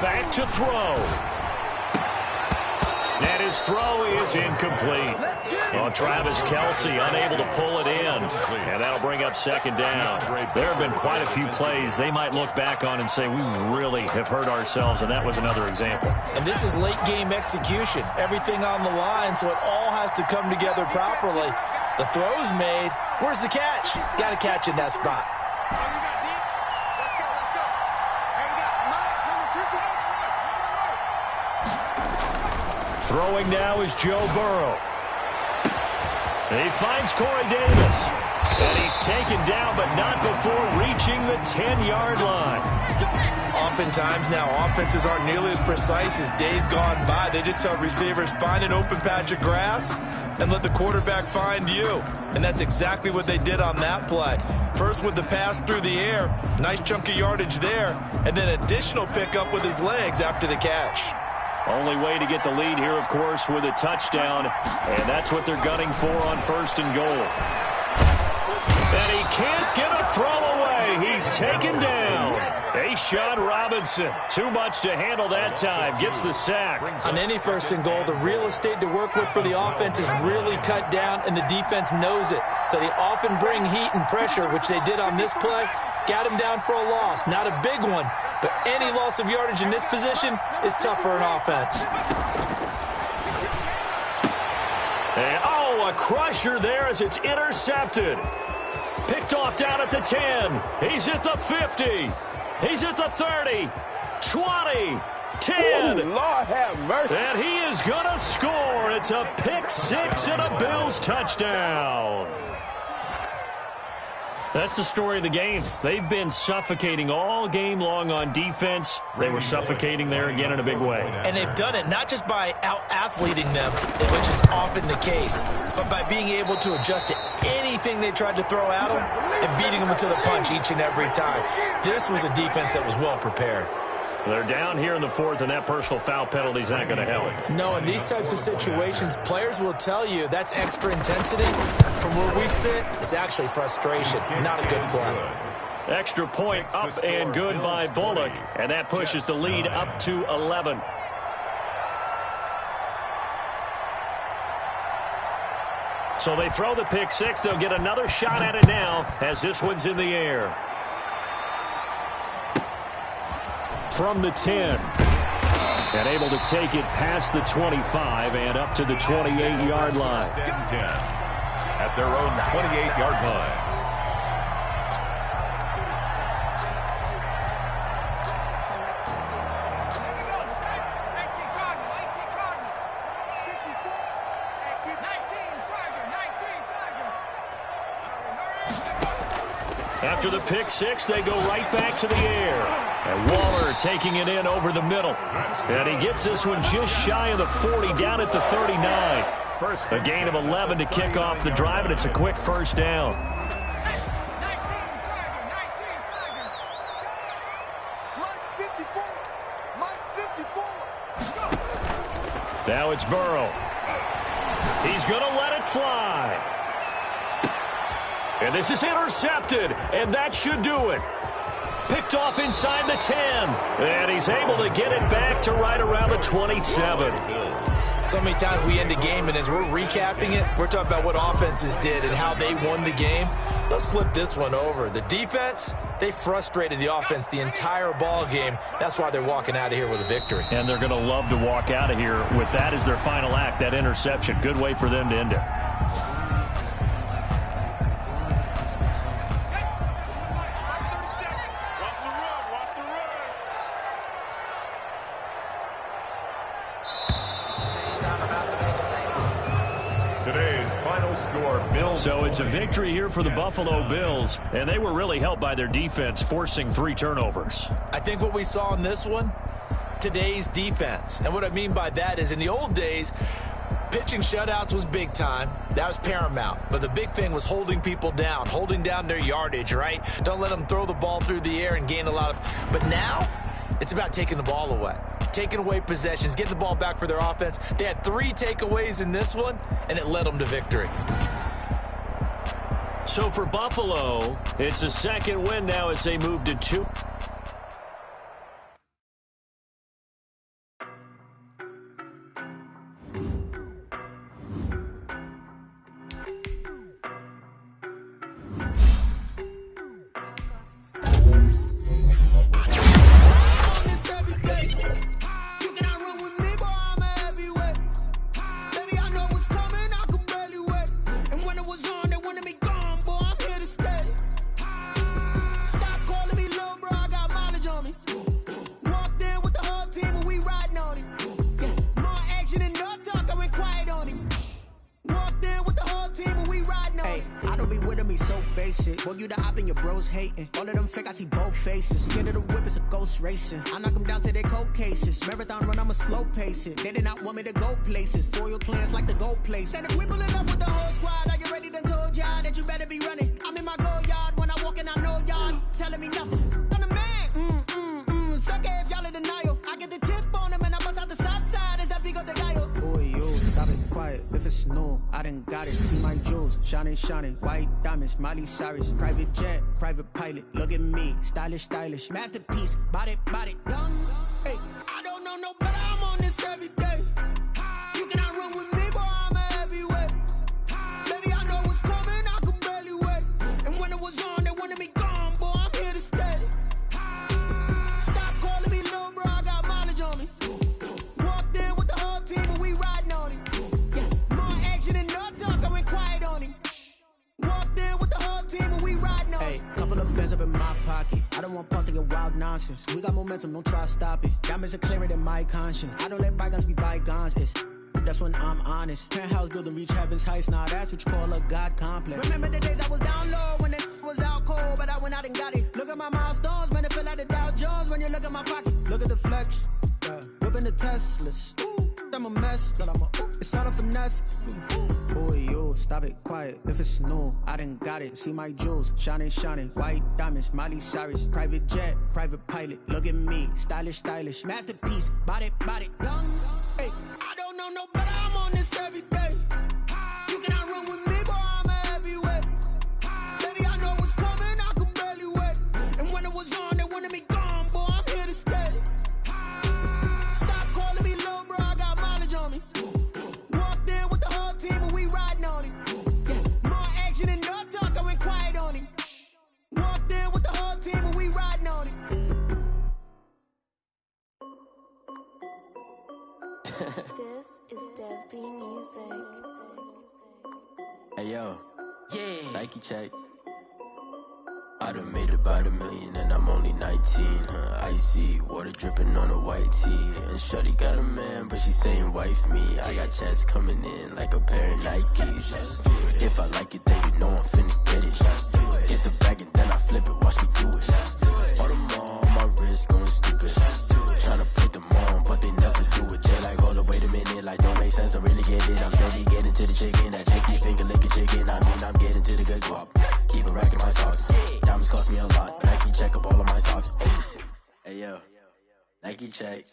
B: Back to throw. And his throw is incomplete. Well, Travis Kelce unable to pull it in. And that'll bring up 2nd down. There have been quite a few plays they might look back on and say, we really have hurt ourselves, and that was another example.
A: And this is late game execution. Everything on the line, so it all has to come together properly. The throw's made. Where's the catch? Got to catch in that spot.
B: Throwing now is Joe Burrow. He finds Corey Davis. And he's taken down, but not before reaching the 10-yard line.
A: Oftentimes now, offenses aren't nearly as precise as days gone by. They just tell receivers, find an open patch of grass and let the quarterback find you. And that's exactly what they did on that play. First with the pass through the air, nice chunk of yardage there, and then additional pickup with his legs after the catch.
B: Only way to get the lead here, of course, with a touchdown, and that's what they're gunning for on 1st and goal. And he can't get a throw away he's taken down. A'Shawn Robinson, too much to handle that time, gets the sack.
A: On any first and goal, the real estate to work with for the offense is really cut down, and the defense knows it. So they often bring heat and pressure, which they did on this play. Got him down for a loss. Not a big one, but any loss of yardage in this position is tough for an offense.
B: And, oh, a crusher there as it's intercepted. Picked off down at the 10. He's at the 50. He's at the 30, 20, 10.
D: Ooh, Lord have mercy.
B: And he is going to score. It's a pick six and a Bills touchdown. That's the story of the game. They've been suffocating all game long on defense. They were suffocating there again in a big way.
A: And they've done it not just by out-athleting them, which is often the case, but by being able to adjust to anything they tried to throw at them and beating them to the punch each and every time. This was a defense that was well prepared.
B: They're down here in the fourth, and that personal foul penalty is not going to help.
A: No, in these types of situations, players will tell you that's extra intensity. From where we sit, it's actually frustration, not a good play.
B: Extra point up and good by Bullock, and that pushes the lead up to 11. So they throw the pick six. They'll get another shot at it now as this one's in the air. From the 10. And able to take it past the 25 and up to the 28-yard line.
C: 10 at their own 28-yard line.
B: After the pick six, they go right back to the air. And Waller taking it in over the middle. And he gets this one just shy of the 40, down at the 39. A gain of 11 to kick off the drive, and it's a quick first down. Now it's Burrow. He's going to let it fly. And this is intercepted, and that should do it. Picked off inside the 10, and he's able to get it back to right around the 27.
A: So many times we end a game, and as we're recapping it, we're talking about what offenses did and how they won the game. Let's flip this one over. The defense, they frustrated the offense the entire ball game. That's why they're walking out of here with a victory.
B: And they're going to love to walk out of here with that as their final act, that interception. Good way for them to end it. So it's a victory here for the Buffalo Bills, and they were really helped by their defense, forcing 3 turnovers.
A: I think what we saw in this one, today's defense. And what I mean by that is in the old days, pitching shutouts was big time. That was paramount. But the big thing was holding people down, holding down their yardage, right? Don't let them throw the ball through the air and gain a lot of... But now, it's about taking the ball away. Taking away possessions, getting the ball back for their offense. They had 3 takeaways in this one, and it led them to victory.
B: So for Buffalo, it's a second win now as they move to 2.
E: Boy, you the op and your bros hating. All of them fake, I see both faces. Scared of the whip, it's a ghost racing. I knock them down to their cold cases. Marathon run, I'ma slow pace it. They did not want me to go places. Foil plans like the go place. And if we pulling up with the whole squad, are you ready? Done told y'all that you better be running. I'm in my go yard when I walk in, I know y'all telling me nothing. I'm the man. Suck it if y'all in denial. I get the chip on them and I bust out the south side. Is that big of the guy? Boy, yo, stop it, quiet. If it's it's new, I done got it. See my jewels, shining, shining. White diamonds, Miley Cyrus. Private jet, private pilot. Look at me, stylish, stylish. Masterpiece, body, body. Young, hey, I don't know no better. I'm on this every day. You cannot run with me, boy, I'm a heavyweight. Baby, I know what's coming, I could barely wait. And when it was on, they wanted me gone, boy, I'm here to stay. Stop calling me little bro, I got mileage on me. Walked in with the whole team and we riding on it. Yeah, more action and no talk, I went quiet on him. Walked in with the whole team and we riding on it. Hey, couple of bands up in my pocket. I don't want pause to get wild nonsense. We got momentum, don't try to stop it. Diamonds are clearer than my conscience. I don't let bygones be bygones, that's when I'm honest. Penthouse building, reach heaven's heights. Now that's what you call a God complex. Remember the days I was down low when it was out cold, but I went out and got it. Look at my milestones, man, it feel like the Dow Jones when you look at my pocket. Look at the flex, whipping the Teslas. I'm a mess, but it's all a finesse. Boy, you stop it, quiet. If it's new, I done got it. See my jewels, shining, shining. White diamonds, Miley Cyrus. Private jet, private pilot. Look at me, stylish, stylish. Masterpiece, body, body. Young, hey, I don't know no better. I'm on this every day. You cannot run with me, boy, I'm a heavyweight. Baby, I know what's coming, I could barely wait. And when it was on, they wanted me gone, boy, I'm here to stay. Stop calling me little bro, I got mileage on me. Walked in with the whole team and we riding on it. Yeah, more action and no talk, I went quiet on him. Walked in with the whole team and we riding on it.
F: This is Dev B Music.
G: Hey yo, Nike check. I done made about $1 million and I'm only 19. Icy water dripping on a white tee. And shorty got a man, but she saying wife me. I got checks coming in like a pair of Nikes. If I like it, then you know I'm finna get it. Get the bag and then I flip it, watch me do it. Audemars on my wrist going stupid. Tryna put them on, but they never do it. They like, hold up, wait a minute, like don't make sense, don't really get it. I'm steady getting to the chicken, that tasty finger licking chicken. I mean, I'm getting to the good guap. Keep a rack in my socks. Diamonds cost me a lot. Nike check up all of my socks. Hey yo, Nike check.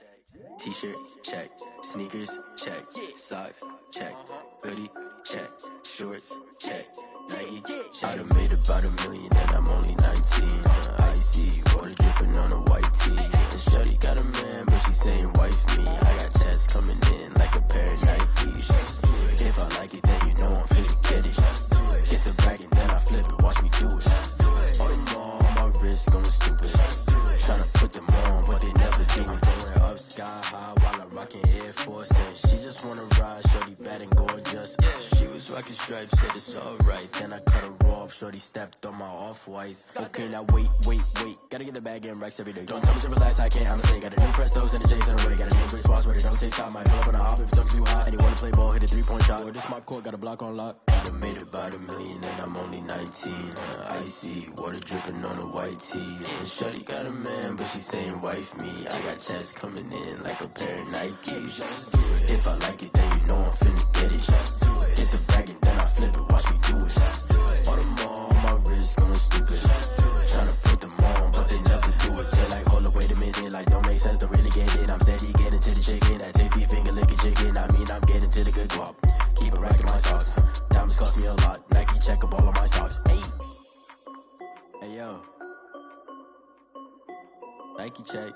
G: T-shirt check. Sneakers check. Socks check. Hoodie check. Shorts check. Nike. I done made about $1 million and I'm only 19. Icy water dripping on a white tee. And shorty got a man, but she saying wife me. I got checks coming in like a pair of Nikes. If I like it, then you know I'm finna get it. Get the bag and then I flip it, watch me do it. Audemars on my wrist going stupid. Tryna put them on, but they never do it. Going up sky high while I'm rocking Air Force. And she just wanna ride, shorty bad and gorgeous. She was rocking stripes, said it's alright. Then I cut her off, shorty stepped on my off-whites. Okay, now wait. Gotta get the bag and racks every day. Don't tell me to relax, I can't, I'm say. Got a new Prestos and a J's in a way. Got a new Brit Squash, but it don't take time. I pull up on a hop if it talks too hot. And he wanna play ball, hit a 3-point shot. Or this my court, got a block on lock. I done made about $1 million and I'm only 19. Icy water dripping on a white tee. And shorty got a man, but she saying wife me. I got checks coming in like a pair of Nikes. If I like it, then you know I'm finna get it. Hit the bag and then I flip it, watch me do it. Audemars on my wrist going stupid. Tryna put them on, but they never do it. They like, hold up, wait a minute, like don't make sense, don't really get it. I'm steady getting to the chicken, that tasty finger licking chicken. I mean, I'm getting to the good guap. Keep a rack in my socks. Diamonds cost me a lot. Nike check up all of my socks. Hey yo, Nike check.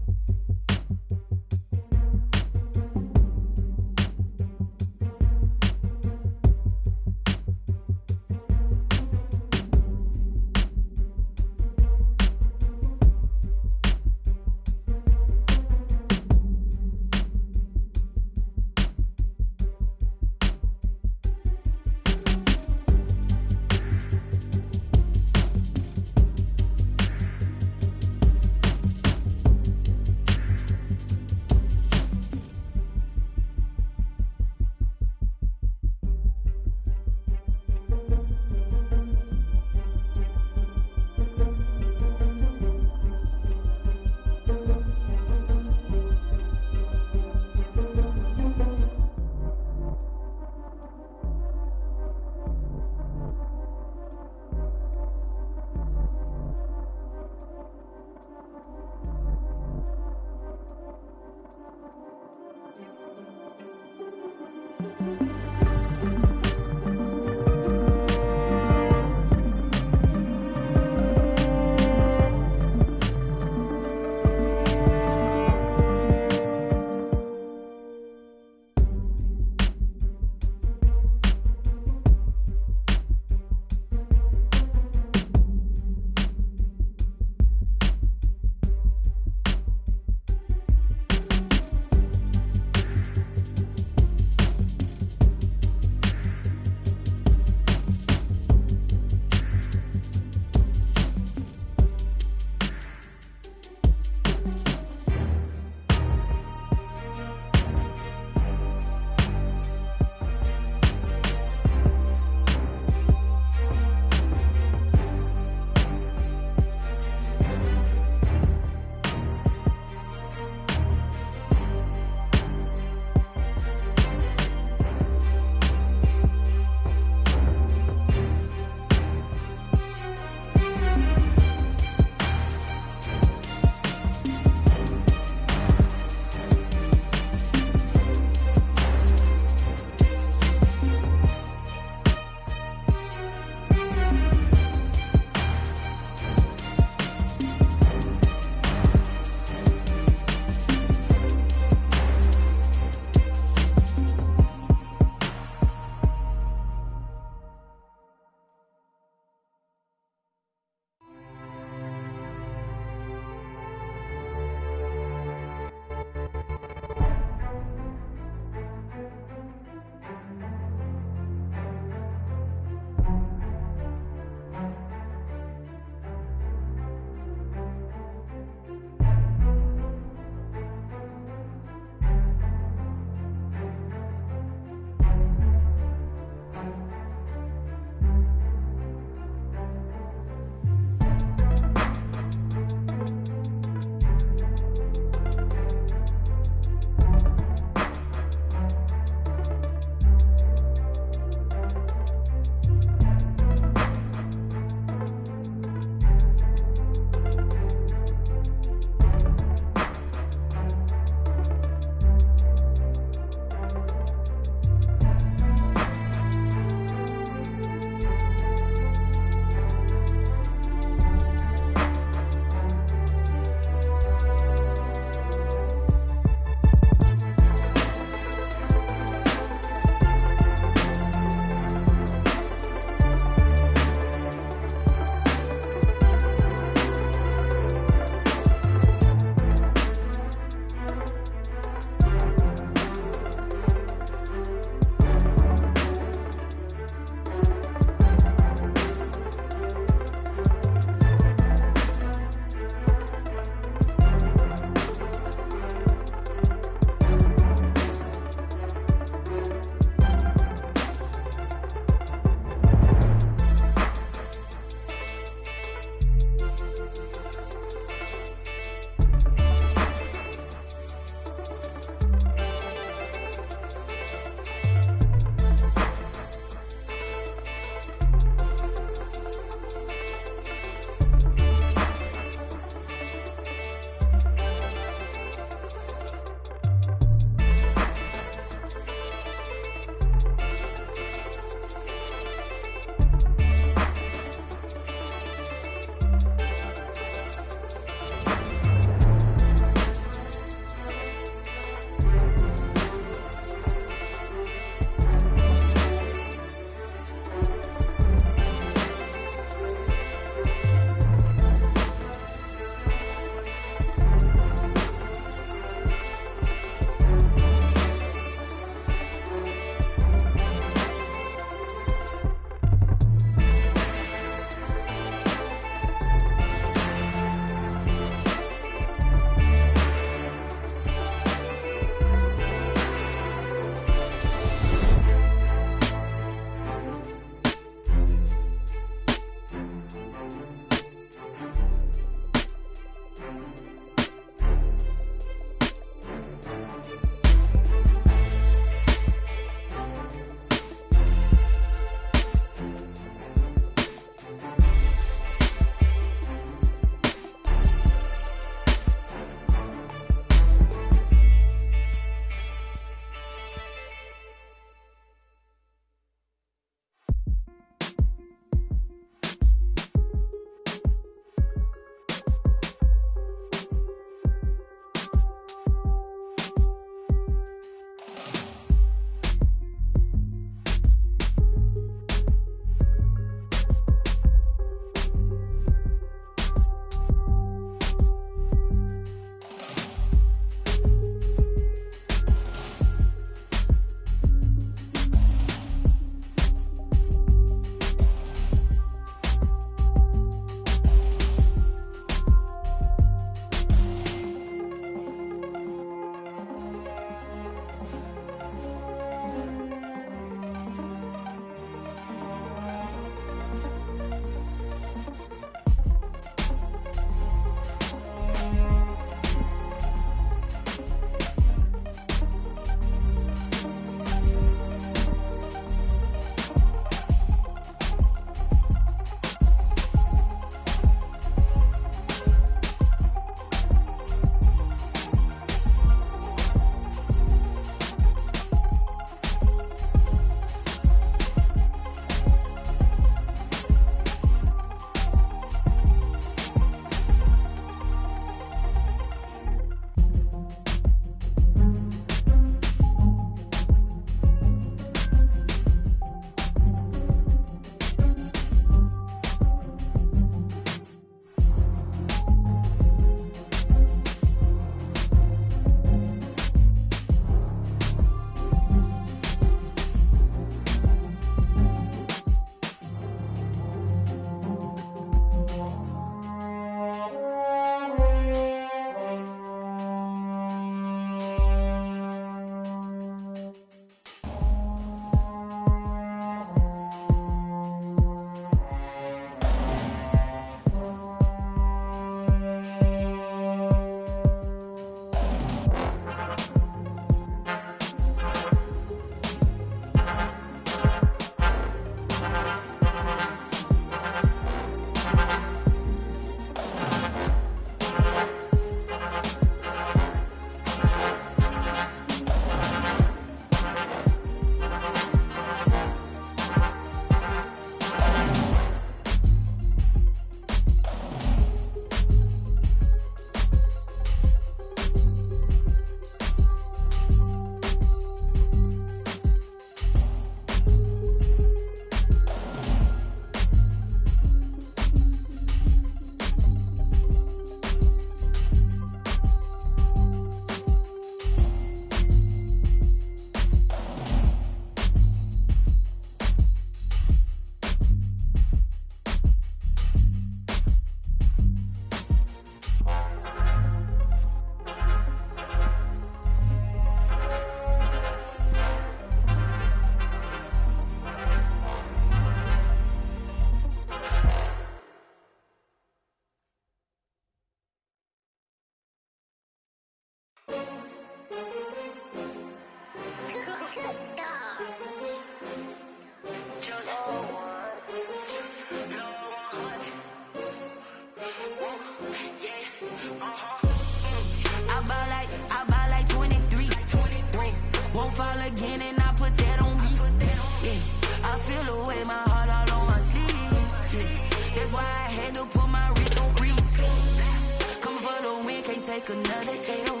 G: take another L.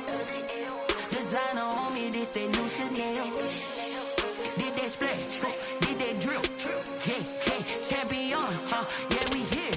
G: Designer on me, this that new Chanel. Did that splash, did that drill. Yeah, champion, yeah, we here.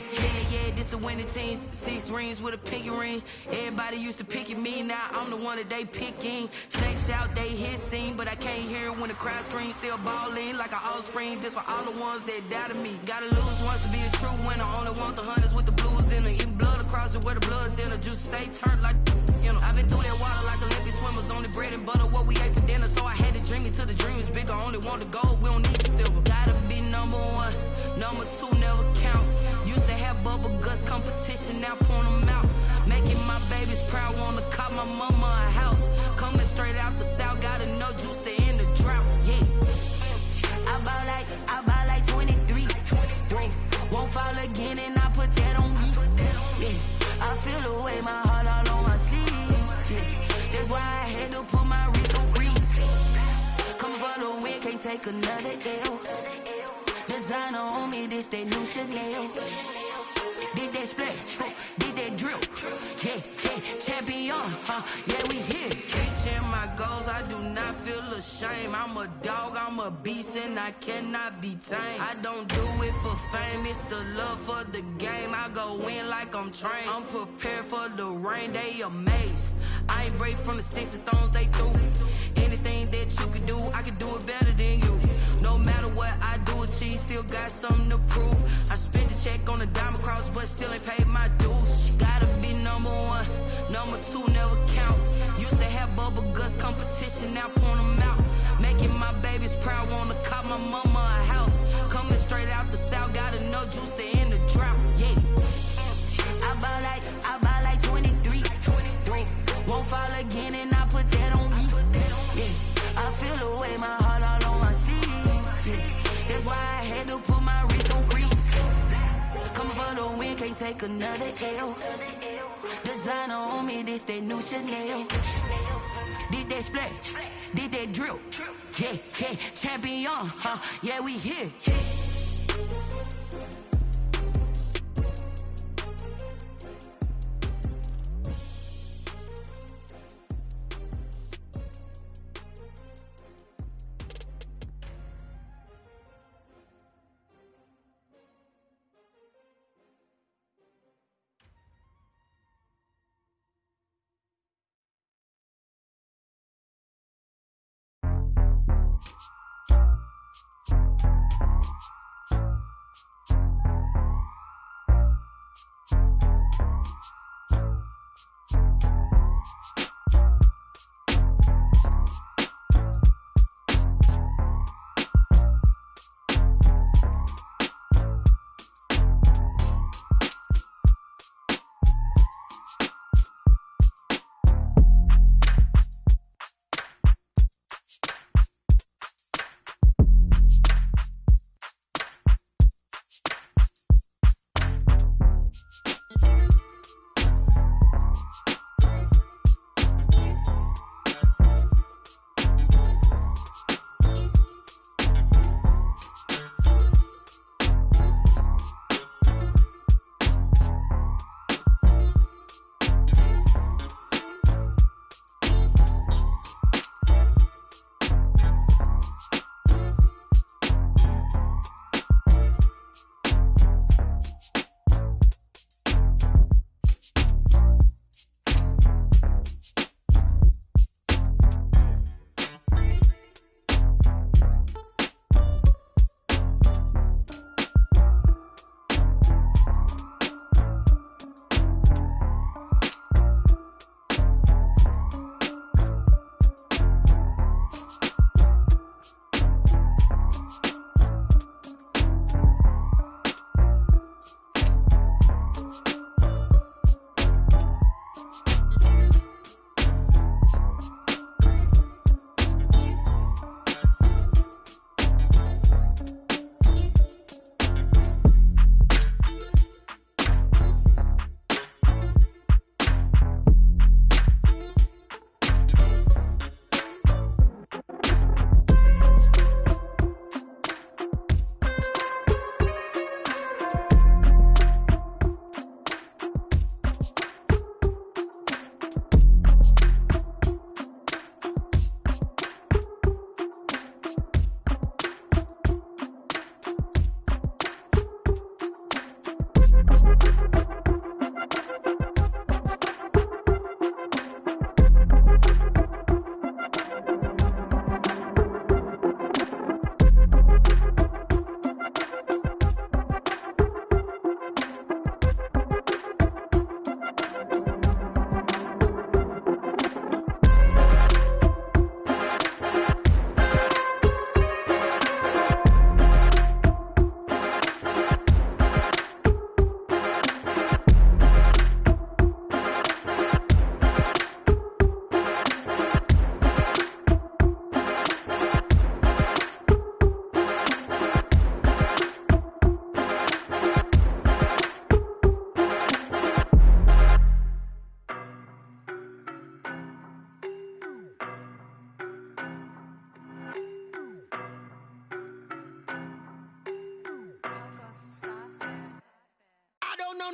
G: Yeah, this the winning teams. 6 rings with a pinky ring. Everybody used to pick at me, now I'm the one that they picking. Snakes out, they hit scene, but I can't hear it when the crowd screams. Still ballin' like an offspring. This for all the ones that doubted me. Gotta lose once to be a true winner. Only want the hunters with the blues in it. Eating blood across it where the blood thinner. Juice stay turned like, you know. I've been through that water like Olympic swimmers. Only bread and butter, what we ate for dinner. So I had to dream it till the dream is bigger. Only want the gold, we don't need the silver. Gotta be number 1, number 2 never count. Used to have bubble guts competition, now point them out. Making my babies proud, wanna cop my mama a house. Coming straight out the south, gotta know juice to end the drought. Yeah, I buy like 23. Won't fall again, and I put that on me. Yeah, I feel the way, my heart all on my sleeve. Yeah, that's why I had to put my wrist on freeze. Coming for the win, can't take another L. Designer on me, this that new Chanel. Did that splash, did that drill. Yeah, champion, yeah, we here. Reaching my goals, I do not feel ashamed. I'm a dog, I'm a beast, and I cannot be tamed. I don't do it for fame, it's the love for the game. I go in like I'm trained. I'm prepared for the rain, they amazed. I ain't break from the sticks and stones they threw. Anything that you could do, I could do it better than you. No matter what I do, achieve, still got something to prove. I spent the check on the diamond cross, but still ain't paid my dues. Gotta be number 1, number 2 never count. Used to have bubble guts competition, now point them out. Making my babies proud, wanna cop my mama a house. Coming straight out the south, gotta know juice to end the drought. Yeah, I buy like 23. Won't fall again, and I put that on me. Yeah, I feel the way, my heart all on my sleeve. Yeah, that's why I had to put my wrist on freeze. Coming for the win, can't take another L. Designer on me, this that new Chanel. Did that splash, did that drill. Yeah, champion, yeah, we here.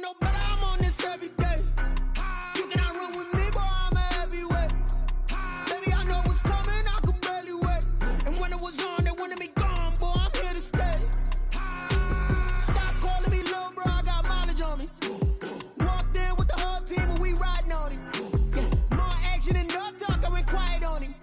E: no better, I'm on this every day. You cannot run with me, boy, I'm a heavyweight. Baby, I know what's coming, I could barely wait. And when it was on, they wanted me gone, boy, I'm here to stay. Stop calling me little bro, I got mileage on me. Walked in with the whole team and we riding on him. Yeah, more action and no talk, I went quiet on him.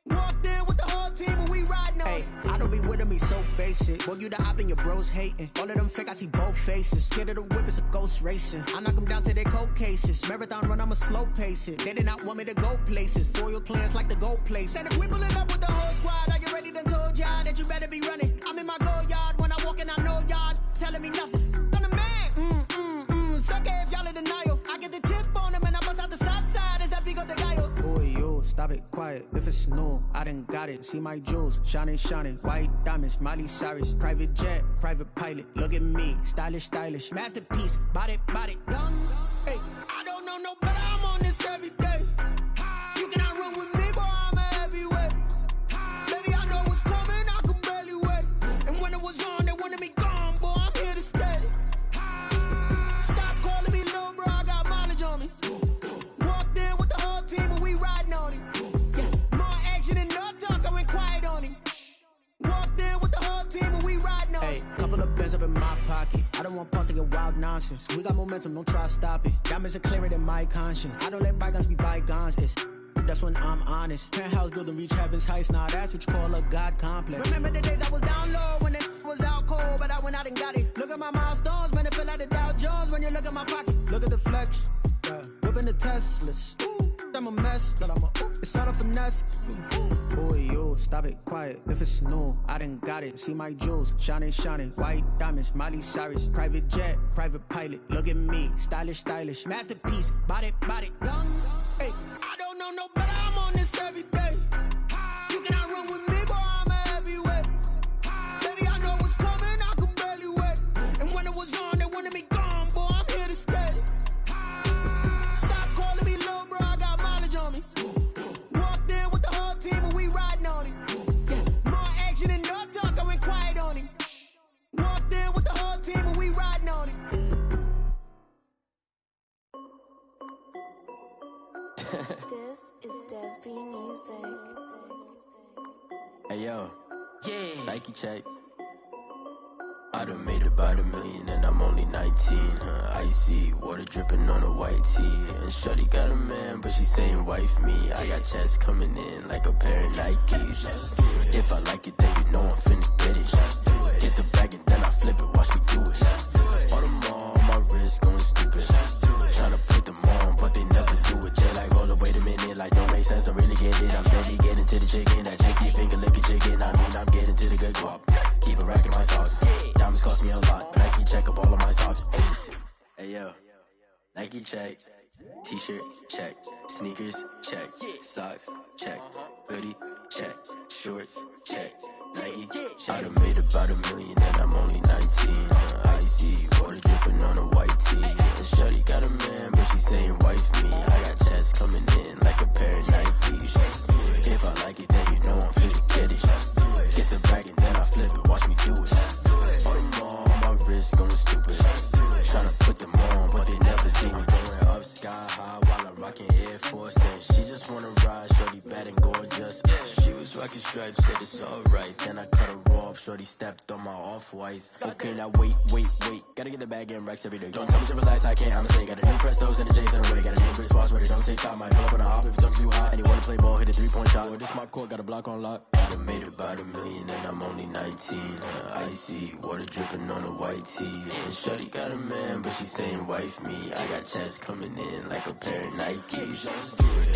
E: Walked in with the whole team and we riding on him. I don't be with him, he's so basic. Boy, you the op and your bros hating. All of them fake, I see both faces. Scared of the whip, it's a ghost racing. I knock them down to their cold cases. Marathon run, I'ma slow pace it. They did not want me to go places. Foil plans like the gold place. And if we pulling up with the whole squad, I get ready to told y'all that you better be running. I'm in my go yard when I walk in, I know y'all telling me nothing. I'm the man, suck it if y'all in denial. I get the chip on them and I bust out the south side. Is that big of the guy? Boy, yo, stop it, quiet. If it's new, I done got it. See my jewels, shining, shining. White diamonds, Miley Cyrus. Private jet, private pilot. Look at me, stylish, stylish. Masterpiece, body, young. Hey, I don't know no better, I'm on this every day. You cannot run with me, boy, I'm a heavyweight. Baby, I know what's coming, I could barely wait. And when it was on, they wanted me gone, boy, I'm here to stay. Stop calling me little bro, I got mileage on me. Walked in with the whole team and we riding on him. Yeah, more action and no talk, I went quiet on him. Walked in with the whole team and we riding on him. Hey, couple of bands up in my pocket. I don't want pulse to get wild nonsense. We got momentum, don't try to stop it. Diamonds are clearer than my conscience. I don't let bygones be bygones. That's when I'm honest. Penthouse building reach heaven's heights. Now that's what you call a God complex. Remember the days I was down low when it was out cold, but I went out and got it. Look at my milestones, man, it feel like the Dow Jones when you look at my pocket. Look at the flex, yeah. Whipping the Teslas. Ooh, I'm a mess, but I'm a it's all a finesse. Boy, yo, stop it, quiet. If it's new, I done got it. See my jewels, shining, shining. White diamonds, Miley Cyrus. Private jet, private pilot. Look at me, stylish, stylish. Masterpiece, body, young. Hey, I don't know no better, I'm on this every day. You cannot run with me, boy, I'm a heavyweight. Baby, I know what's coming, I could barely wait. And when it was on, they wanted me gone, boy, I'm here to stay. Stop calling me little bro, I got mileage on me. Walked in with the whole team and we riding on him. Yeah, more action and no talk, I went quiet on him. Walked in with the whole team and we riding on him.
F: This is Dev B Music.
G: Hey yo, Nike check. I done made about $1 million and I'm only 19. Icy water dripping on a white tee. And shorty got a man, but she saying wife me. I got checks coming in like a pair of Nikes. If I like it, then you know I'm finna get it. Get the bag and then I flip it, watch me do it. All them on my wrist going stupid. Tryna put them on, but they never do it. Jay like, hold up, wait a minute, like don't make sense, don't really get it. I'm steady getting to the chicken, that tricky finger licking chicken. I mean, I'm getting to the good guap. Keep a rack in my socks. Diamonds cost me a lot. Nike check up all of my stocks. Hey yo, Nike check. T-shirt check. Sneakers check. Socks check. Hoodie check. Shorts check. Nike I done made about $1 million and I'm only 19. Icy water dripping on a white tee. And shorty got a man, but she saying wife me. I got checks coming in like a pair of Nikes. If I like it, then you know I'm finna get it. Get the bag and then I flip it, watch me do it. All them on my wrist going stupid. Tryna put them on, but they never do it. Going up sky high while I'm rocking Air Force. And she just wanna ride, shorty bad and gorgeous. She was rocking stripes, said it's alright. Then I cut her off, shorty stepped on my off-whites. Okay, now wait. Gotta get the bag and racks every day. Don't tell me to relax, I can't, I'ma say. Got a new Prestos and a J's in a way. Got a new wristwatch, but it don't take time. Might pull up on a hop if it's talking too hot. And you wanna play ball, hit a 3-point shot. Boy, this my court, got a block on lock. I done made about $1 million and I'm only 19. Icy water dripping on a white tee. And shorty got a man, but she saying wife me. I got checks coming in like a pair of Nikes.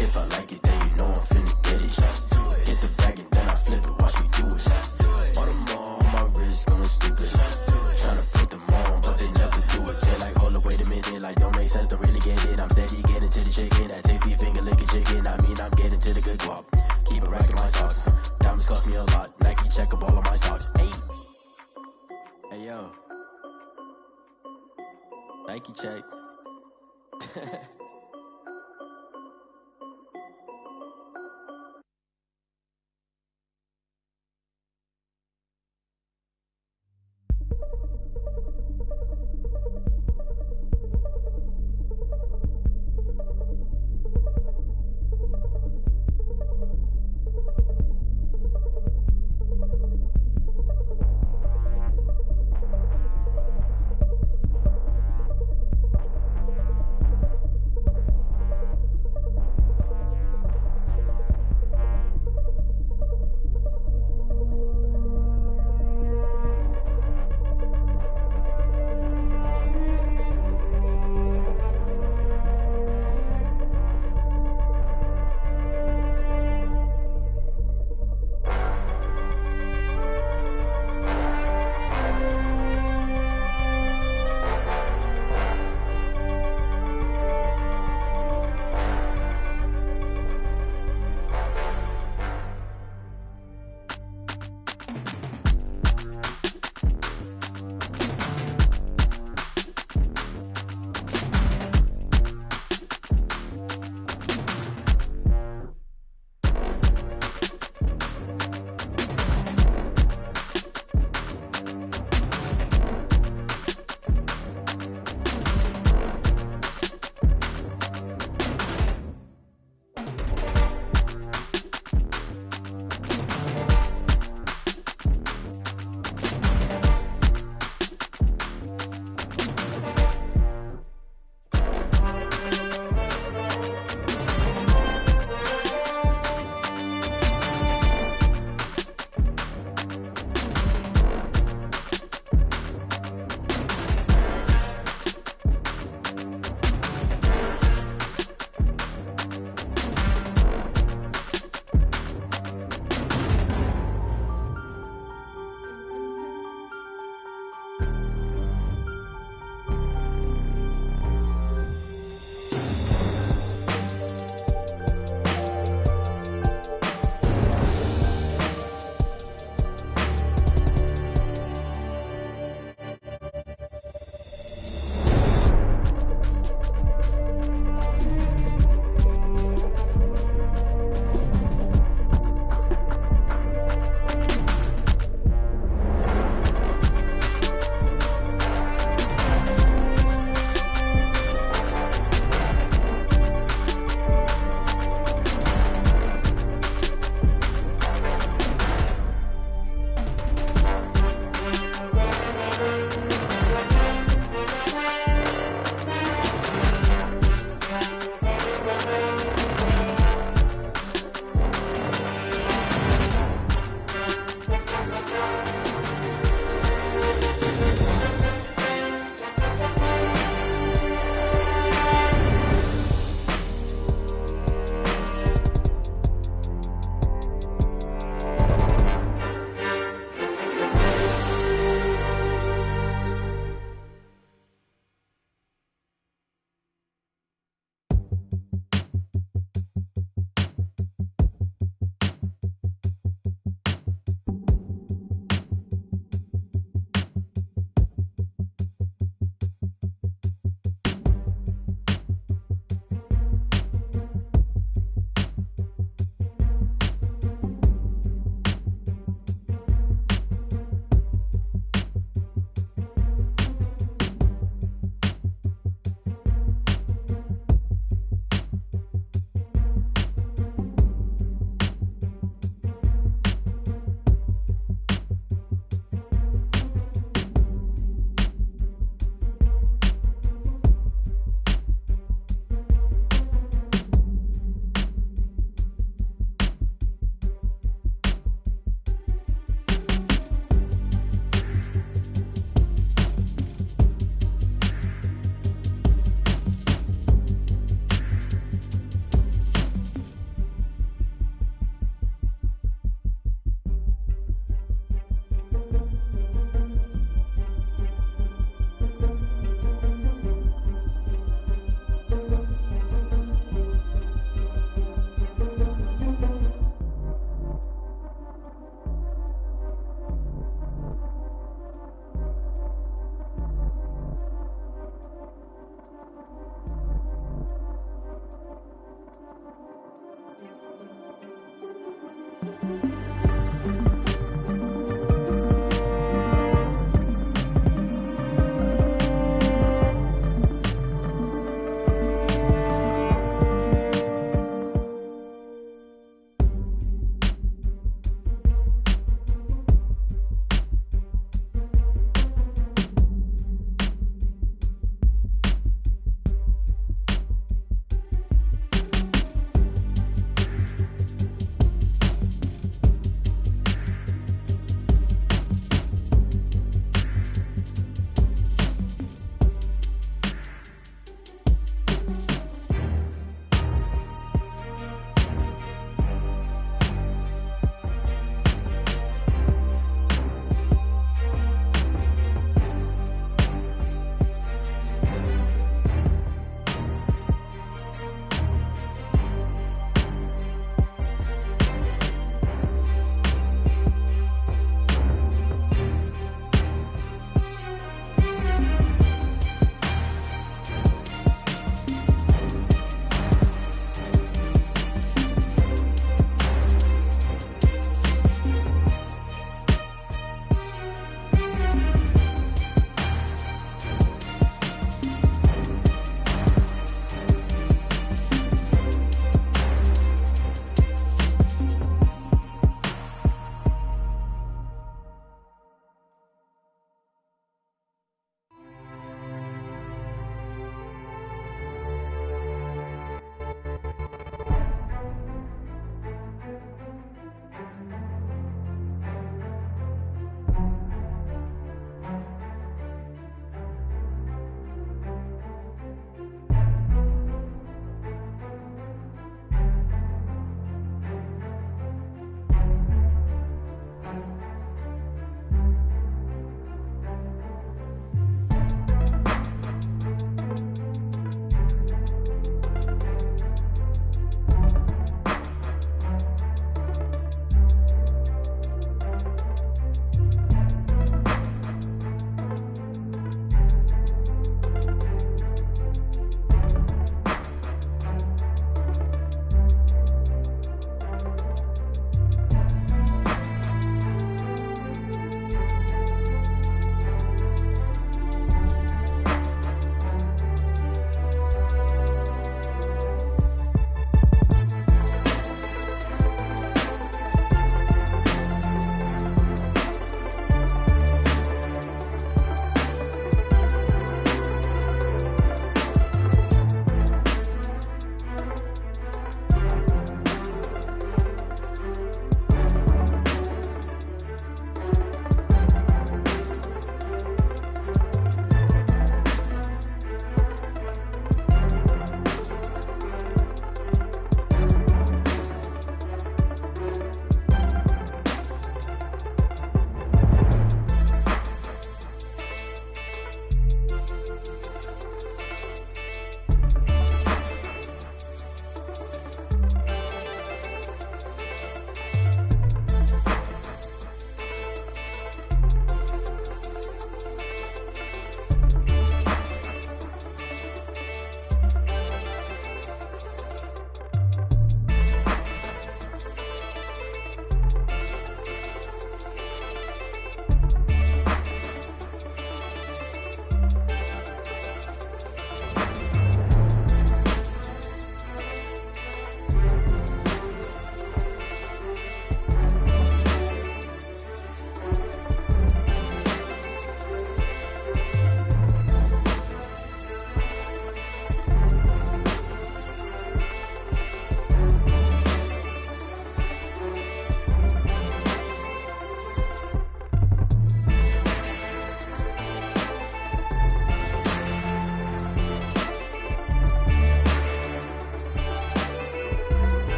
G: If I like it, then you know I'm finna get it. Hit the bag and then I flip it, watch me do it. All them on my wrist going stupid. Tryna put them on, but they never do it. They like, hold up, wait a minute, like don't make sense, don't really get it. I'm steady getting to the chicken, that tasty finger licking chicken. I mean, I'm getting to the good guap. Keep a rack in my socks. Diamonds cost me a lot. Nike check up all of my stocks. Hey yo, Nike check.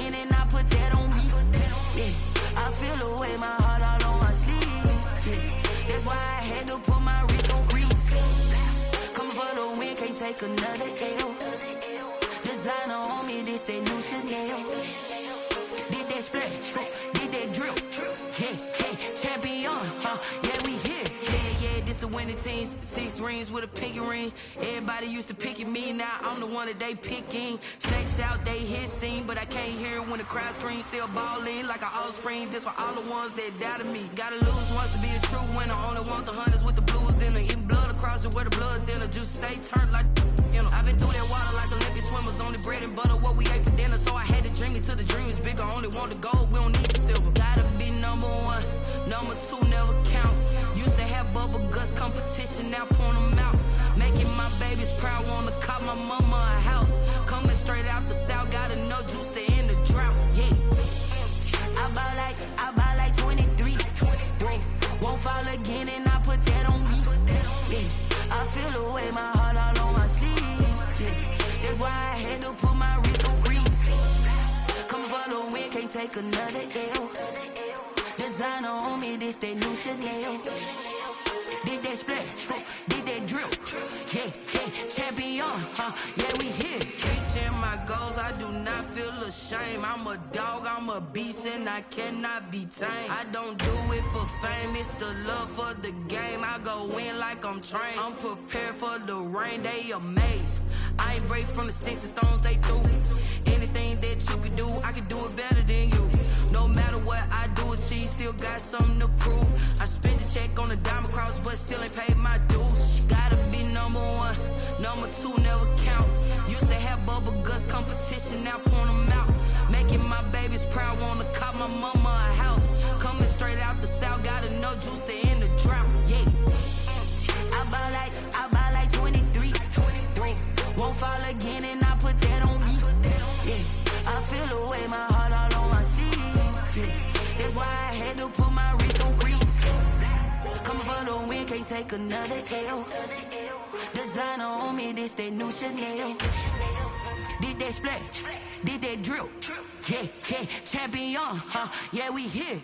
G: again and I put that on me. Yeah, I feel the way my heart all on my sleeve. Yeah, that's why I had to put my wrist on freeze. Coming for the win, can't take another L. Designer on me, this that new Chanel. Did that splash, did that drill. Yeah, champion, yeah, we here. Yeah, this the winning team. 6 rings with a pinky ring. Everybody used to pick at me, now I'm the one that they picking. Snakes out, they hit scene, but I can't hear when the crowd screams. Still balling like an offspring. This for all the ones that doubted me. Gotta lose once to be a true winner. Only want the hunters with the blues in it. Eating blood across it where the blood thinner. Just stay turned like, you know. I've been through that water like Olympic swimmers. Only bread and butter, what we ate for dinner. So I had to dream it till the dream is bigger. Only want the gold, we don't need the silver. Gotta be number 1, number 2 never count. Used to have bubble guts competition, now point them out. Making my babies proud, wanna cop my mama a house. Coming straight out the south, got enough juice to end the drought. Yeah, I buy like 23. Whoa, won't fall again and I put that on me. Yeah, I feel the way my heart all on my sleeve. Yeah, that's why I had to put my wrist on freeze. Coming for the win, can't take another L. Designer on me, this that new Chanel. Did that splash, did that drill. Yeah, champion, yeah, we here. Reaching my goals, I do not feel ashamed. I'm a dog, I'm a beast, and I cannot be tamed. I don't do it for fame, it's the love for the game. I go in like I'm trained. I'm prepared for the rain, they amazed. I ain't break from the sticks and stones they threw. Anything that you could do, I could do it better than you. No matter what I do, achieve, still got something to prove. I spent the check on the diamond cross, but still ain't paid my dues. Gotta be number 1, number 2 never count. Used to have bubble guts competition, now point them out. Making my babies proud, wanna cop my mama a house. Coming straight out the south, got enough juice to end the drought. Yeah, I buy like 23. Whoa, won't fall again and I put that on me. Yeah, I feel the way my heart all on my sleeve. Yeah, that's why I had to put my wrist on freeze. Coming for the win, can't take another L. Designer on me, this that new Chanel. Did that splash, did that drill. Yeah, champion, yeah, we here.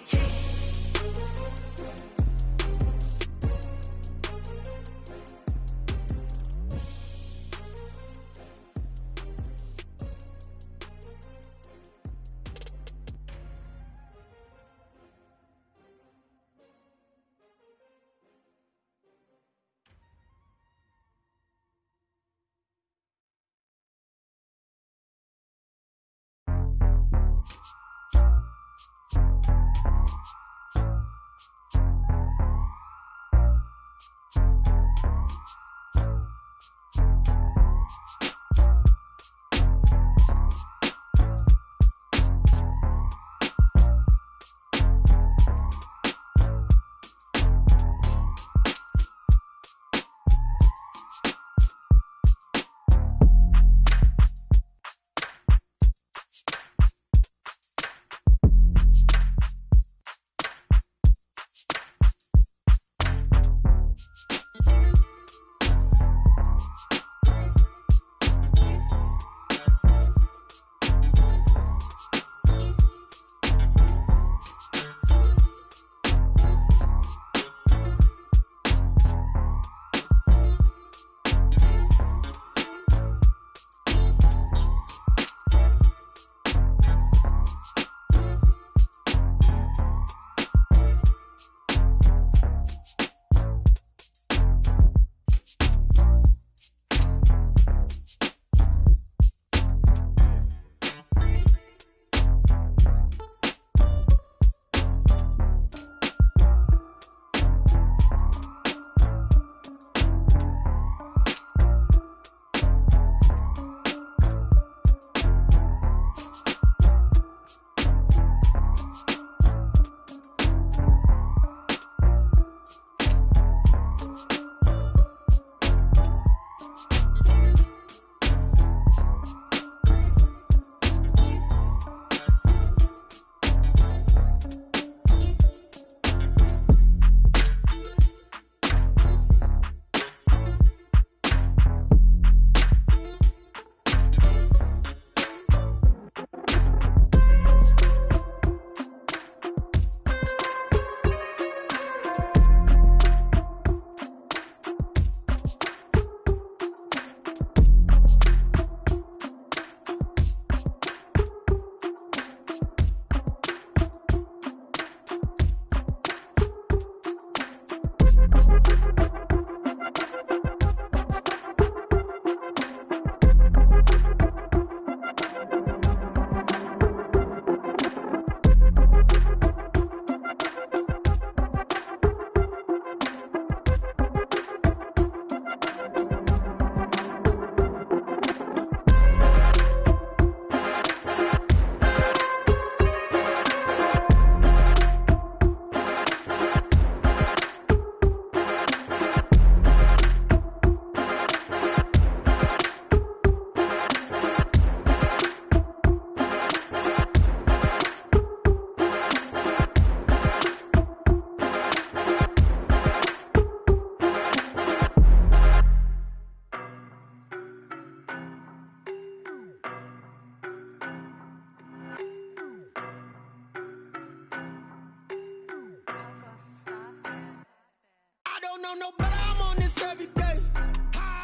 E: know no better, I'm on this every day.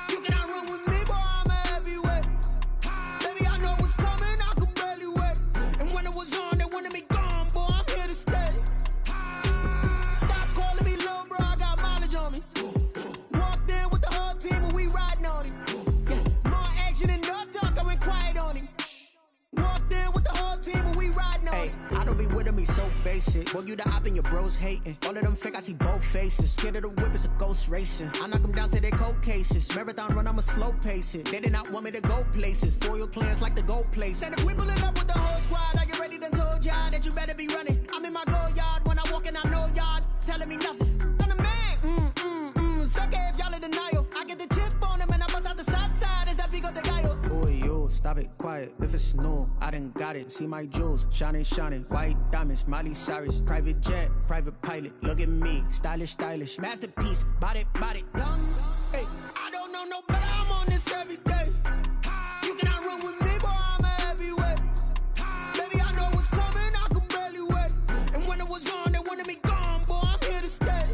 E: You cannot run with me, boy, I'm a heavyweight. Baby, I know what's coming, I could barely wait. And when it was on, they wanted me gone, boy, I'm here to stay. Stop calling me little bro, I got mileage on me. Walked in with the whole team and we riding on him. Yeah, more action and no talk, I went quiet on him. Walked in with the whole team and we riding on him. I don't be with me so basic. Boy, you the op and your bros hating. All of them fake, I see both faces. Scared of the whip, it's a ghost racing. I knock them down to their cold cases. Marathon run, I'ma slow pace it. They did not want me to go places. Foil plans like the go place. And if we pulling up with the whole squad, are you ready? Done told y'all that you better be running. I'm in my go yard. When I walk in, I know y'all telling me nothing. I'm the man. Suck it if y'all in denial. I get the chip on him and I bust out the south side. Is that Vigo de Gallo? Boy, you stop it, quiet. If it's new, I done got it. See my jewels, shining, shining. White diamonds, Miley Cyrus. Private jet, private pilot. Look at me, stylish, stylish. Masterpiece, body, body, done. Hey, I don't know no better. I'm on this every day. You cannot run with me, boy, I'm a heavyweight. Baby, I know what's coming, I could barely wait. And when it was on, they wanted me gone, boy, I'm here to stay.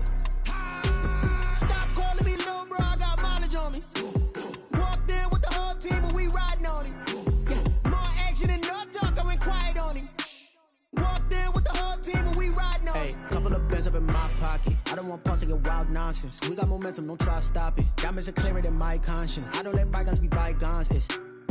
E: Stop calling me little bro, I got mileage on me. Walked in with the whole team and we riding on him. Yeah, more action and no talk, I went quiet on him. Walked in with the whole team and we riding on him. Couple of bands up in my pocket. I don't want pause to get wild nonsense. We got momentum, don't try to stop it. Diamonds are clearer than my conscience. I don't let bygones be bygones.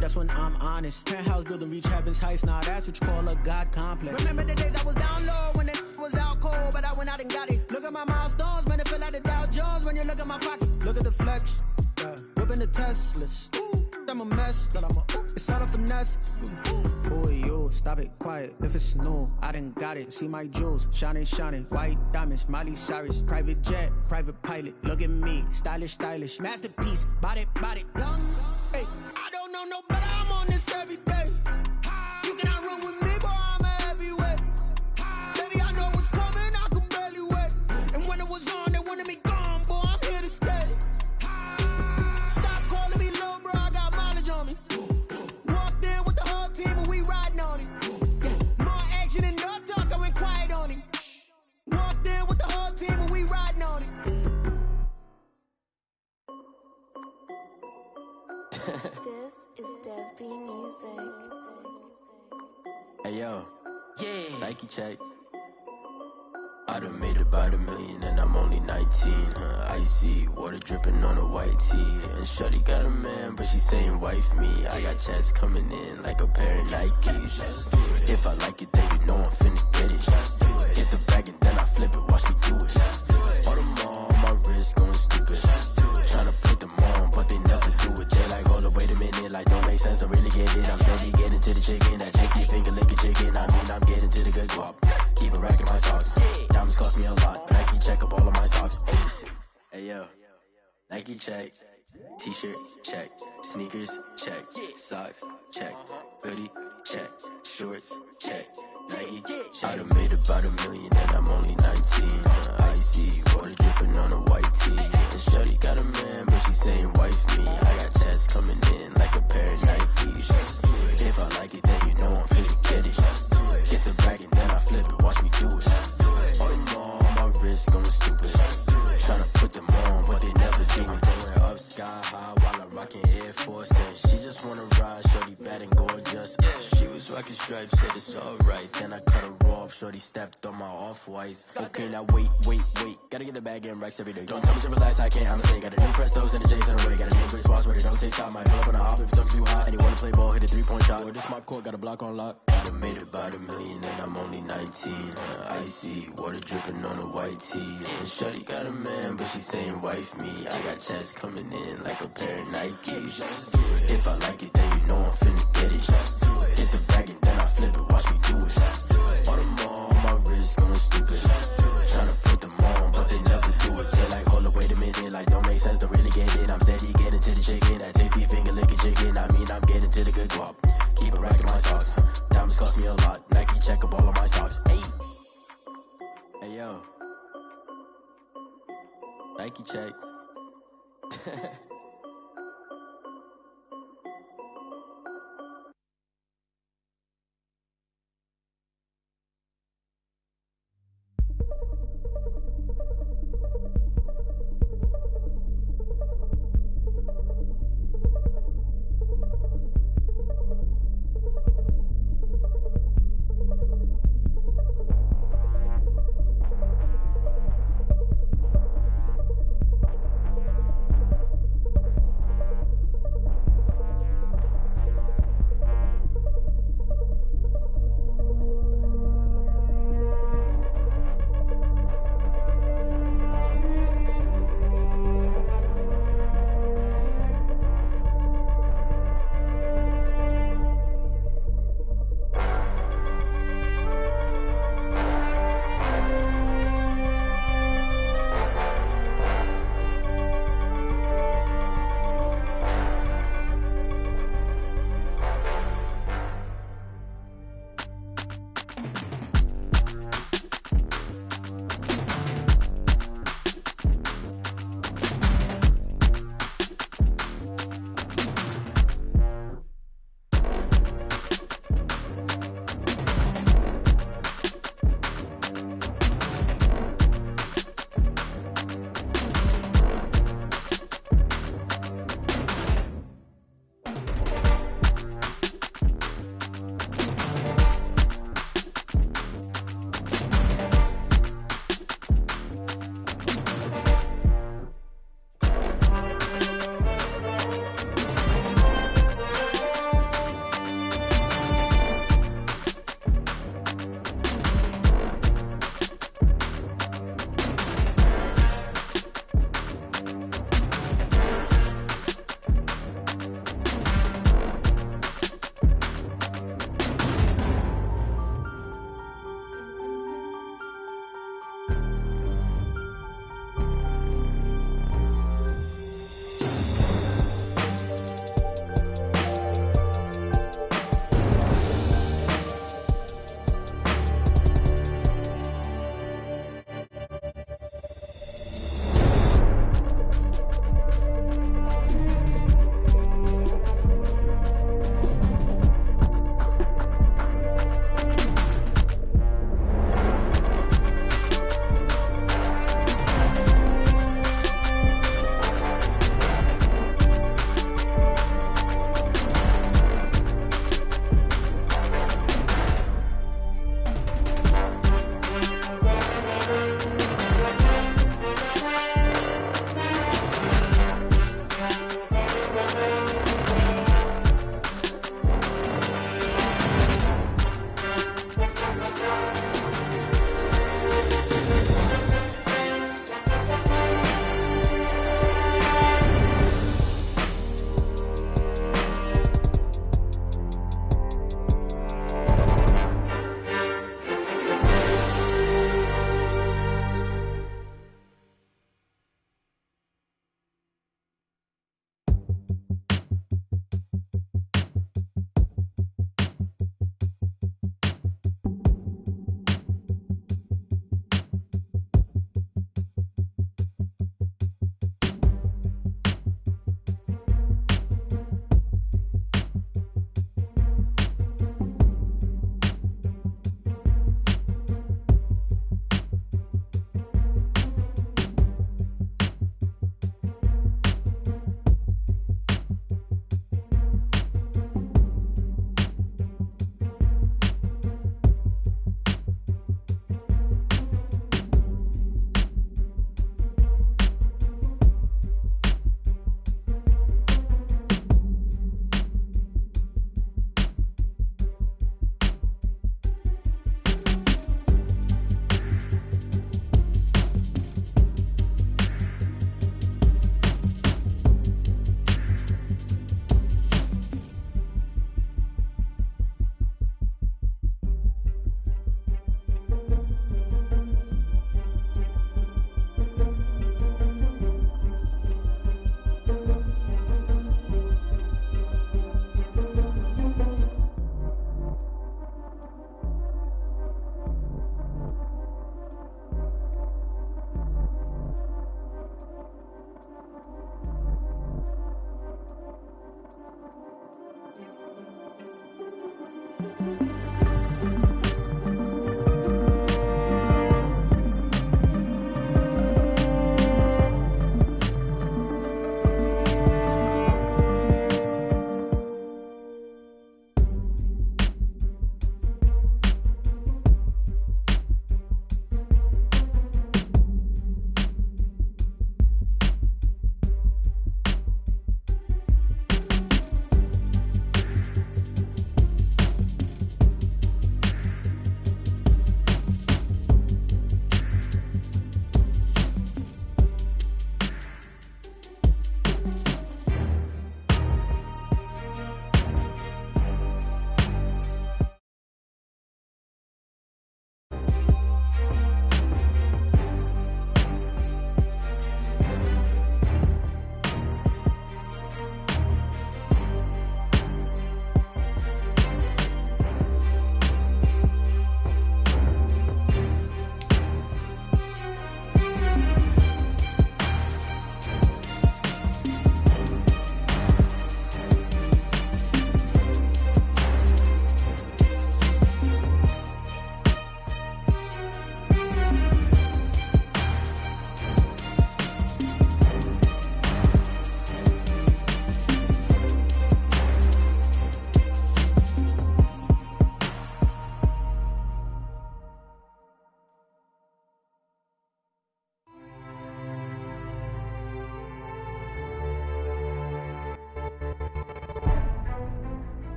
E: That's when I'm honest. Penthouse building reach heaven's heights. Nah, that's what you call a God complex. Remember the days I was down low when it was out cold, but I went out and got it. Look at my milestones, man, it feel like the Dow Jones when you look at my pocket. Look at the flex, yeah. Whipping the Teslas. I'm a mess, but it's all a finesse. Boy, you stop it, quiet. If it's new, I done got it. See my jewels, shining, shining. White diamonds, Miley Cyrus. Private jet, private pilot. Look at me, stylish, stylish. Masterpiece, body, body, done. Hey, I don't know no better. I'm on this every day. You cannot run with me, boy, I'm a heavyweight. Baby, I know what's coming, I could barely wait. And when it was on, they wanted me gone, boy, I'm here to stay. Stop calling me little bro, I got mileage on me. Walked in with the whole team and we riding on him. Yeah, more action and no talk, I went quiet on him. Walked in with the whole team and we riding on him.
F: This is Dev B Music.
G: Hey yo, yeah, Nike check. I done made about $1 million and I'm only 19. Icy water dripping on a white tee. And shorty got a man, but she saying wife me. I got checks coming in like a pair of Nikes. If I like it, then you know I'm finna get it. Get the bag and then I flip it, watch me do it. All them on my wrist going stupid. Tryna put them on, but they never do it. They like, hold up, wait a minute, like don't make sense to really get it. I'm steady getting to the chicken, that tasty finger licking chicken. I mean, I'm getting to the good guap. Keep a rack in my socks. Diamonds cost me a lot, but Nike check up all of my stocks. Hey yo, Nike check. T-shirt check. Sneakers check. Socks check. Hoodie check. Shorts check. Nike I done made about $1 million and I'm only 19. Icy water dripping on a white tee. And shorty got a man, but she saying wife me. I got checks coming in like a pair of Nikes. If I like it, then you know I'm finna get it. Get the bag and then I flip it, watch me do it. All them on my wrist going stupid. Tryna put them on, but they never do it. Going up sky high while I'm rocking Air Force. And she just wanna ride, shorty bad and gorgeous. She was rocking stripes, said it's alright. Then I cut her off, shorty stepped on my off-whites. Okay, now wait. Gotta get the bag and racks every day. Don't tell me to relax, I can't, I'm saying. Got a new Prestos and a J's in a way. Got a new Chris Foss, but it don't take time. Might pull up on a hop if it talks too hot. And you wanna play ball, hit a 3-point shot. Or this my court, got a block on lock. I done made about $1 million and I'm only 19. Icy water dripping on a white tee. And shorty got a man, but she saying wife me. I got checks coming in like a pair of Nikes. If I like it, then you know I'm finna get it. Hit the bag and then I flip it, watch me do it. All them on my wrist going stupid. Tryna put them on, but they never do it. They like, hold up, wait a minute, like don't make sense to really get it. I'm steady getting to the chicken, that tasty finger licking chicken. I mean, I'm getting to the good guap. Keep a rack in my socks. Diamonds cost me a lot. Nike check up all of my stocks. Hey yo, Nike check.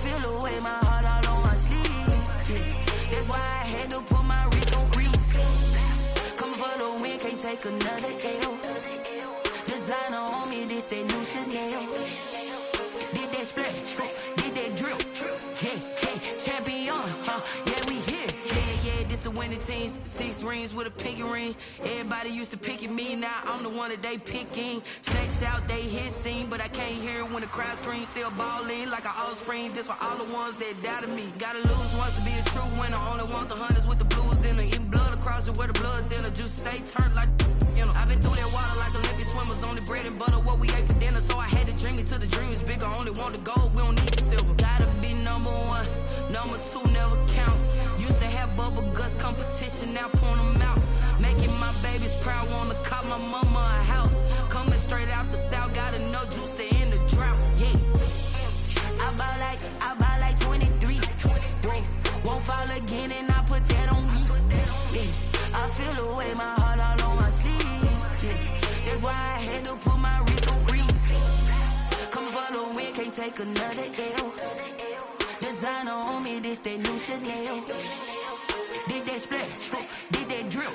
G: feel the way, my heart all on my sleeve. Yeah. That's why I had to put my wrist on freeze. Coming for the win, can't take another L. Designer on me, this that new Chanel. Did that splash, did that drill. Yeah, yeah, champion, yeah, we here. Yeah, this the winning teams. 6 rings with a pinky ring. Everybody used to pick at me, now I'm the one that they picking. Snakes out, they hit scene, but I can't hear it when the crowd screams. Still ballin' like an offspring. This for all the ones that doubted me. Gotta lose once to be a true winner. Only want the hunters with the blues in it. Eating blood across it where the blood thinner. Just stay turned like, you know. I've been through that water like Olympic swimmers. Only bread and butter, what we ate for dinner. So I had to dream it till the dream is bigger. Only want the gold, we don't need the silver. Gotta be number 1, number 2 never count. Used to have bubble guts competition, now point them out. Making my babies proud, wanna cop my mama a house. Coming straight out the south, got enough juice to end the drought. Yeah, I buy like 23. Whoa, won't fall again, and I put that on me. Yeah, I feel the way, my heart all on my sleeve. Yeah, that's why I had to put my wrist on freeze. Coming for the win, can't take another L. Designer on me, this that new Chanel. Did that splash, did that drill.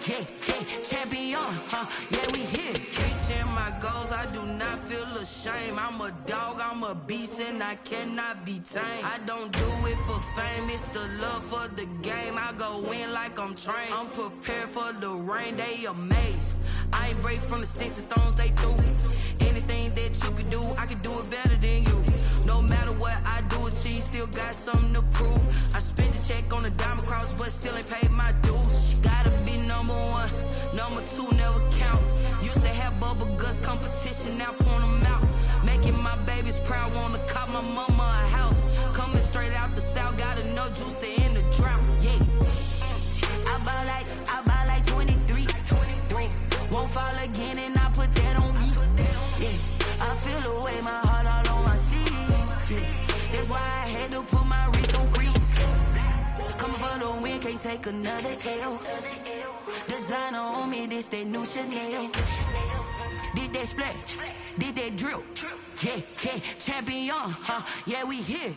G: Yeah, yeah, champion, yeah, we here. Reaching my goals, I do not feel ashamed. I'm a dog, I'm a beast, and I cannot be tamed. I don't do it for fame, it's the love for the game. I go in like I'm trained. I'm prepared for the rain, they amazed. I ain't break from the sticks and stones they threw. Anything that you could do, I could do it better than you. No matter what I do achieve, still got something to prove. I spent the check on the diamond cross, but still ain't paid my dues. Gotta be number 1, number 2 never count. Used to have bubble guts competition, now point them out. Making my babies proud, wanna cop my mama a house. Coming straight out the south, got enough juice to end the drought. Yeah, I buy like 23. Whoa, won't fall again, and I put that on me. Yeah, I feel the way, my heart all on my sleeve. Yeah, that's why I had to put my wrist on freeze. Coming for the win, can't take another L. Designer on me, this that new Chanel. Did that splash, did that drill. Yeah, yeah, champion, yeah, we here.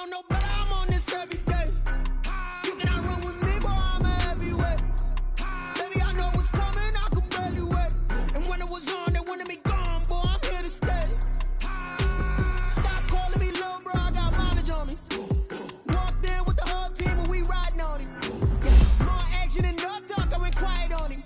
E: know no better, I'm on this every day. You cannot run with me, boy, I'm a heavyweight. Baby, I know what's coming, I could barely wait. And when it was on, they wanted me gone, boy, I'm here to stay. Stop calling me little bro, I got mileage on me. Walked in with the whole team and we riding on him. More action and no talk, I went quiet on him.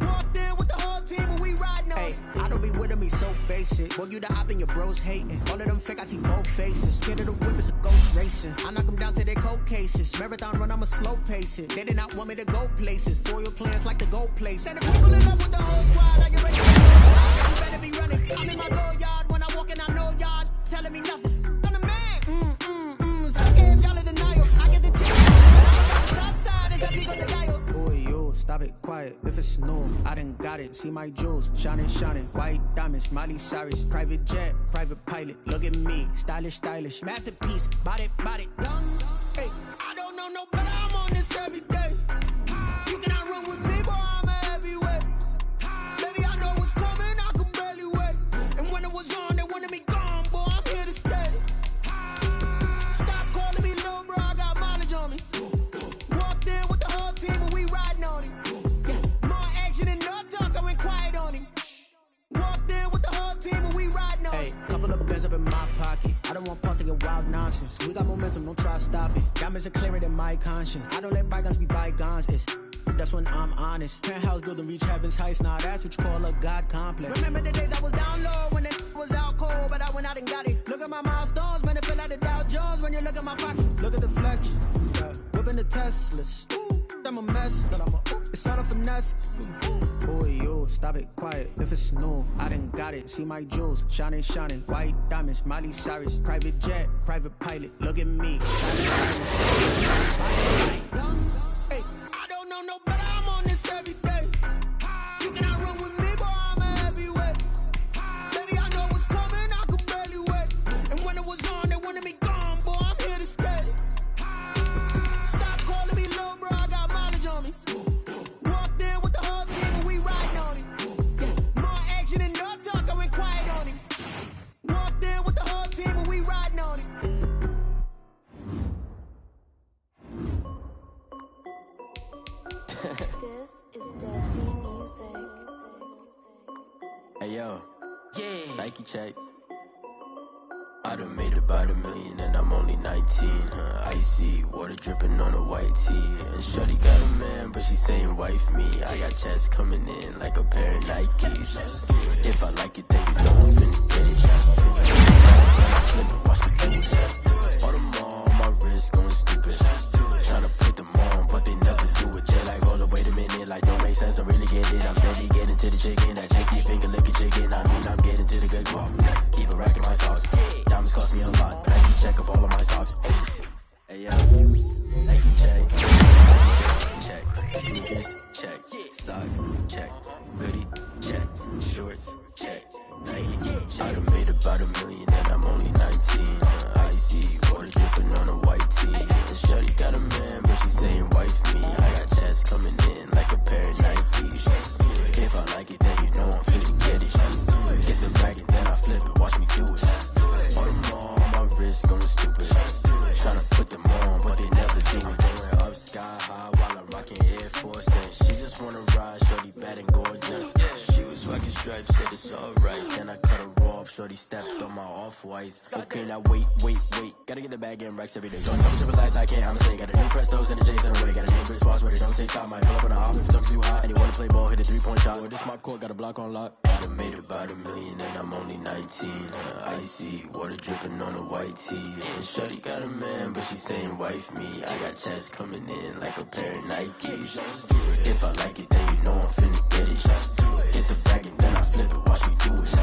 E: Walked in with the whole team and we riding on him. I don't be with him, he's so basic. Boy, you the op and your bros hating. All of them fake, I see both faces. Scared of the whip, it's a ghost racing. I knock them down to their cold cases. Marathon run, I'ma slow pace it. They did not want me to go places. Foil plans like the go place. And if we pulling up with the whole squad, I get ready to go. You better be running. I'm in my go yard. When I walk in, I know yard. Telling me nothing. I'm the man. So if y'all in denial, I get the chance. South side is that big on the guy. Boy, yo, stop it, quiet. If it's new, I done got it. See my jewels, shining, shining. White diamonds, Miley Cyrus. Private jet, private pilot. Look at me, stylish, stylish. Masterpiece, body, body. Young, hey, I don't know no better. I'm on this every day. You cannot run with me, boy, I'm a heavyweight. Baby, I know what's coming, I could barely wait. And when it was on, they wanted me gone, boy, I'm here to stay. Stop calling me little bro, I got mileage on me. Walked in with the whole team and we riding on him. More action and no talk, I went quiet on him. Walked in with the whole team and we riding on him. Hey, couple of bands up in my pocket. I don't want pulse to get wild nonsense. We got momentum, don't try to stop it. Diamonds are clearer than my conscience. I don't let bygones be bygones. That's when I'm honest. Penthouse building reach heaven's heights. Now that's what you call a God complex. Remember the days I was down low when it was out cold, but I went out and got it. Look at my milestones, man, it feel like the Dow Jones when you look at my pocket. Look at the flex, yeah. Whipping the Teslas. Ooh, I'm a mess, but it's all a finesse. Boy, yo, stop it, quiet. If it's new, I done got it. See my jewels, shining, shining. White diamonds, Miley Cyrus. Private jet, private pilot. Look at me, young, hey, I don't know no better. I'm on this every day. You cannot run with me, boy, I'm a heavyweight. Baby, I know what's coming, I could barely wait. And when it was on, they wanted me gone, boy, I'm here to stay. Stop calling me little bro, I got mileage on me. Walked in with the whole team and we riding on him. More action and no talk, I went quiet on him. Walked in with the whole team and we riding on him.
F: This is Dev B Music.
G: Hey yo, Nike check. I done made about $1 million and I'm only 19. Icy water dripping on a white tee. And shorty got a man, but she saying wife me. I got checks coming in like a pair of Nikes. If I like it, then you know I'm finna get it. Flip it, watch me do it. All them on my wrist going stupid. Tryna put them on, but they never do it. Jay like, hold up, wait a minute, like don't make sense, don't really get it. I'm steady getting to the chicken, that tasty finger licking chicken. I mean, I'm getting to the good guap. Keep a rack in my socks. Diamonds cost me a lot. Nike check up all of my socks. Hey yo, Nike check. Check. Sneakers check. Socks check. Hoodie check. Shorts check. Nike. I done made about $1 million and I'm only 19. Icy water dripping on a white tee. And shorty got a man, but she saying wife me. I got checks coming in like a pair of Nikes. If I like it, then you know I'm finna get it. Get the bag and then I flip it. Watch me do it. All them on my wrist going stupid. Tryna put them on, but they never do it. Going up sky high while I'm rocking Air Force. And she just wanna ride, shorty bad and gorgeous. She was rocking stripes, said it's alright. Then I cut her off, shorty stepped on my off-whites. Okay, now wait. Gotta get the bag and racks every day. Don't tell me to relax, I can't, I'ma say. Got a new Prestos and a J's in the way. Got a new wristwatch where they don't take time. Might pull up on a hop if it's too hot. And you wanna play ball, hit a 3-point shot. Well, this my court, got a block on lock. I done made about $1 million and I'm only 19. Icy water dripping on a white tee. And shorty got a man, but she saying wife me. I got checks coming in like a pair of Nikes. If I like it, then you know I'm finna get it. Hit the bag and then I flip it, watch me do it.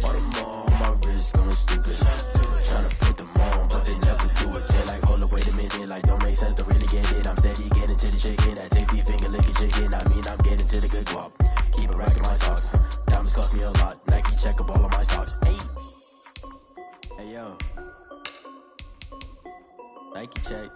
G: All them on my wrist going stupid. Tryna put them on, but they never do it. They're like, hold up, wait a minute, like don't make sense, don't really get it. I'm steady getting to the chicken, that tasty finger licking chicken. I mean, I'm getting to the good guap. Keep a rack in my socks. Diamonds cost me a lot. Nike check up all of my socks. Hey yo, Nike check.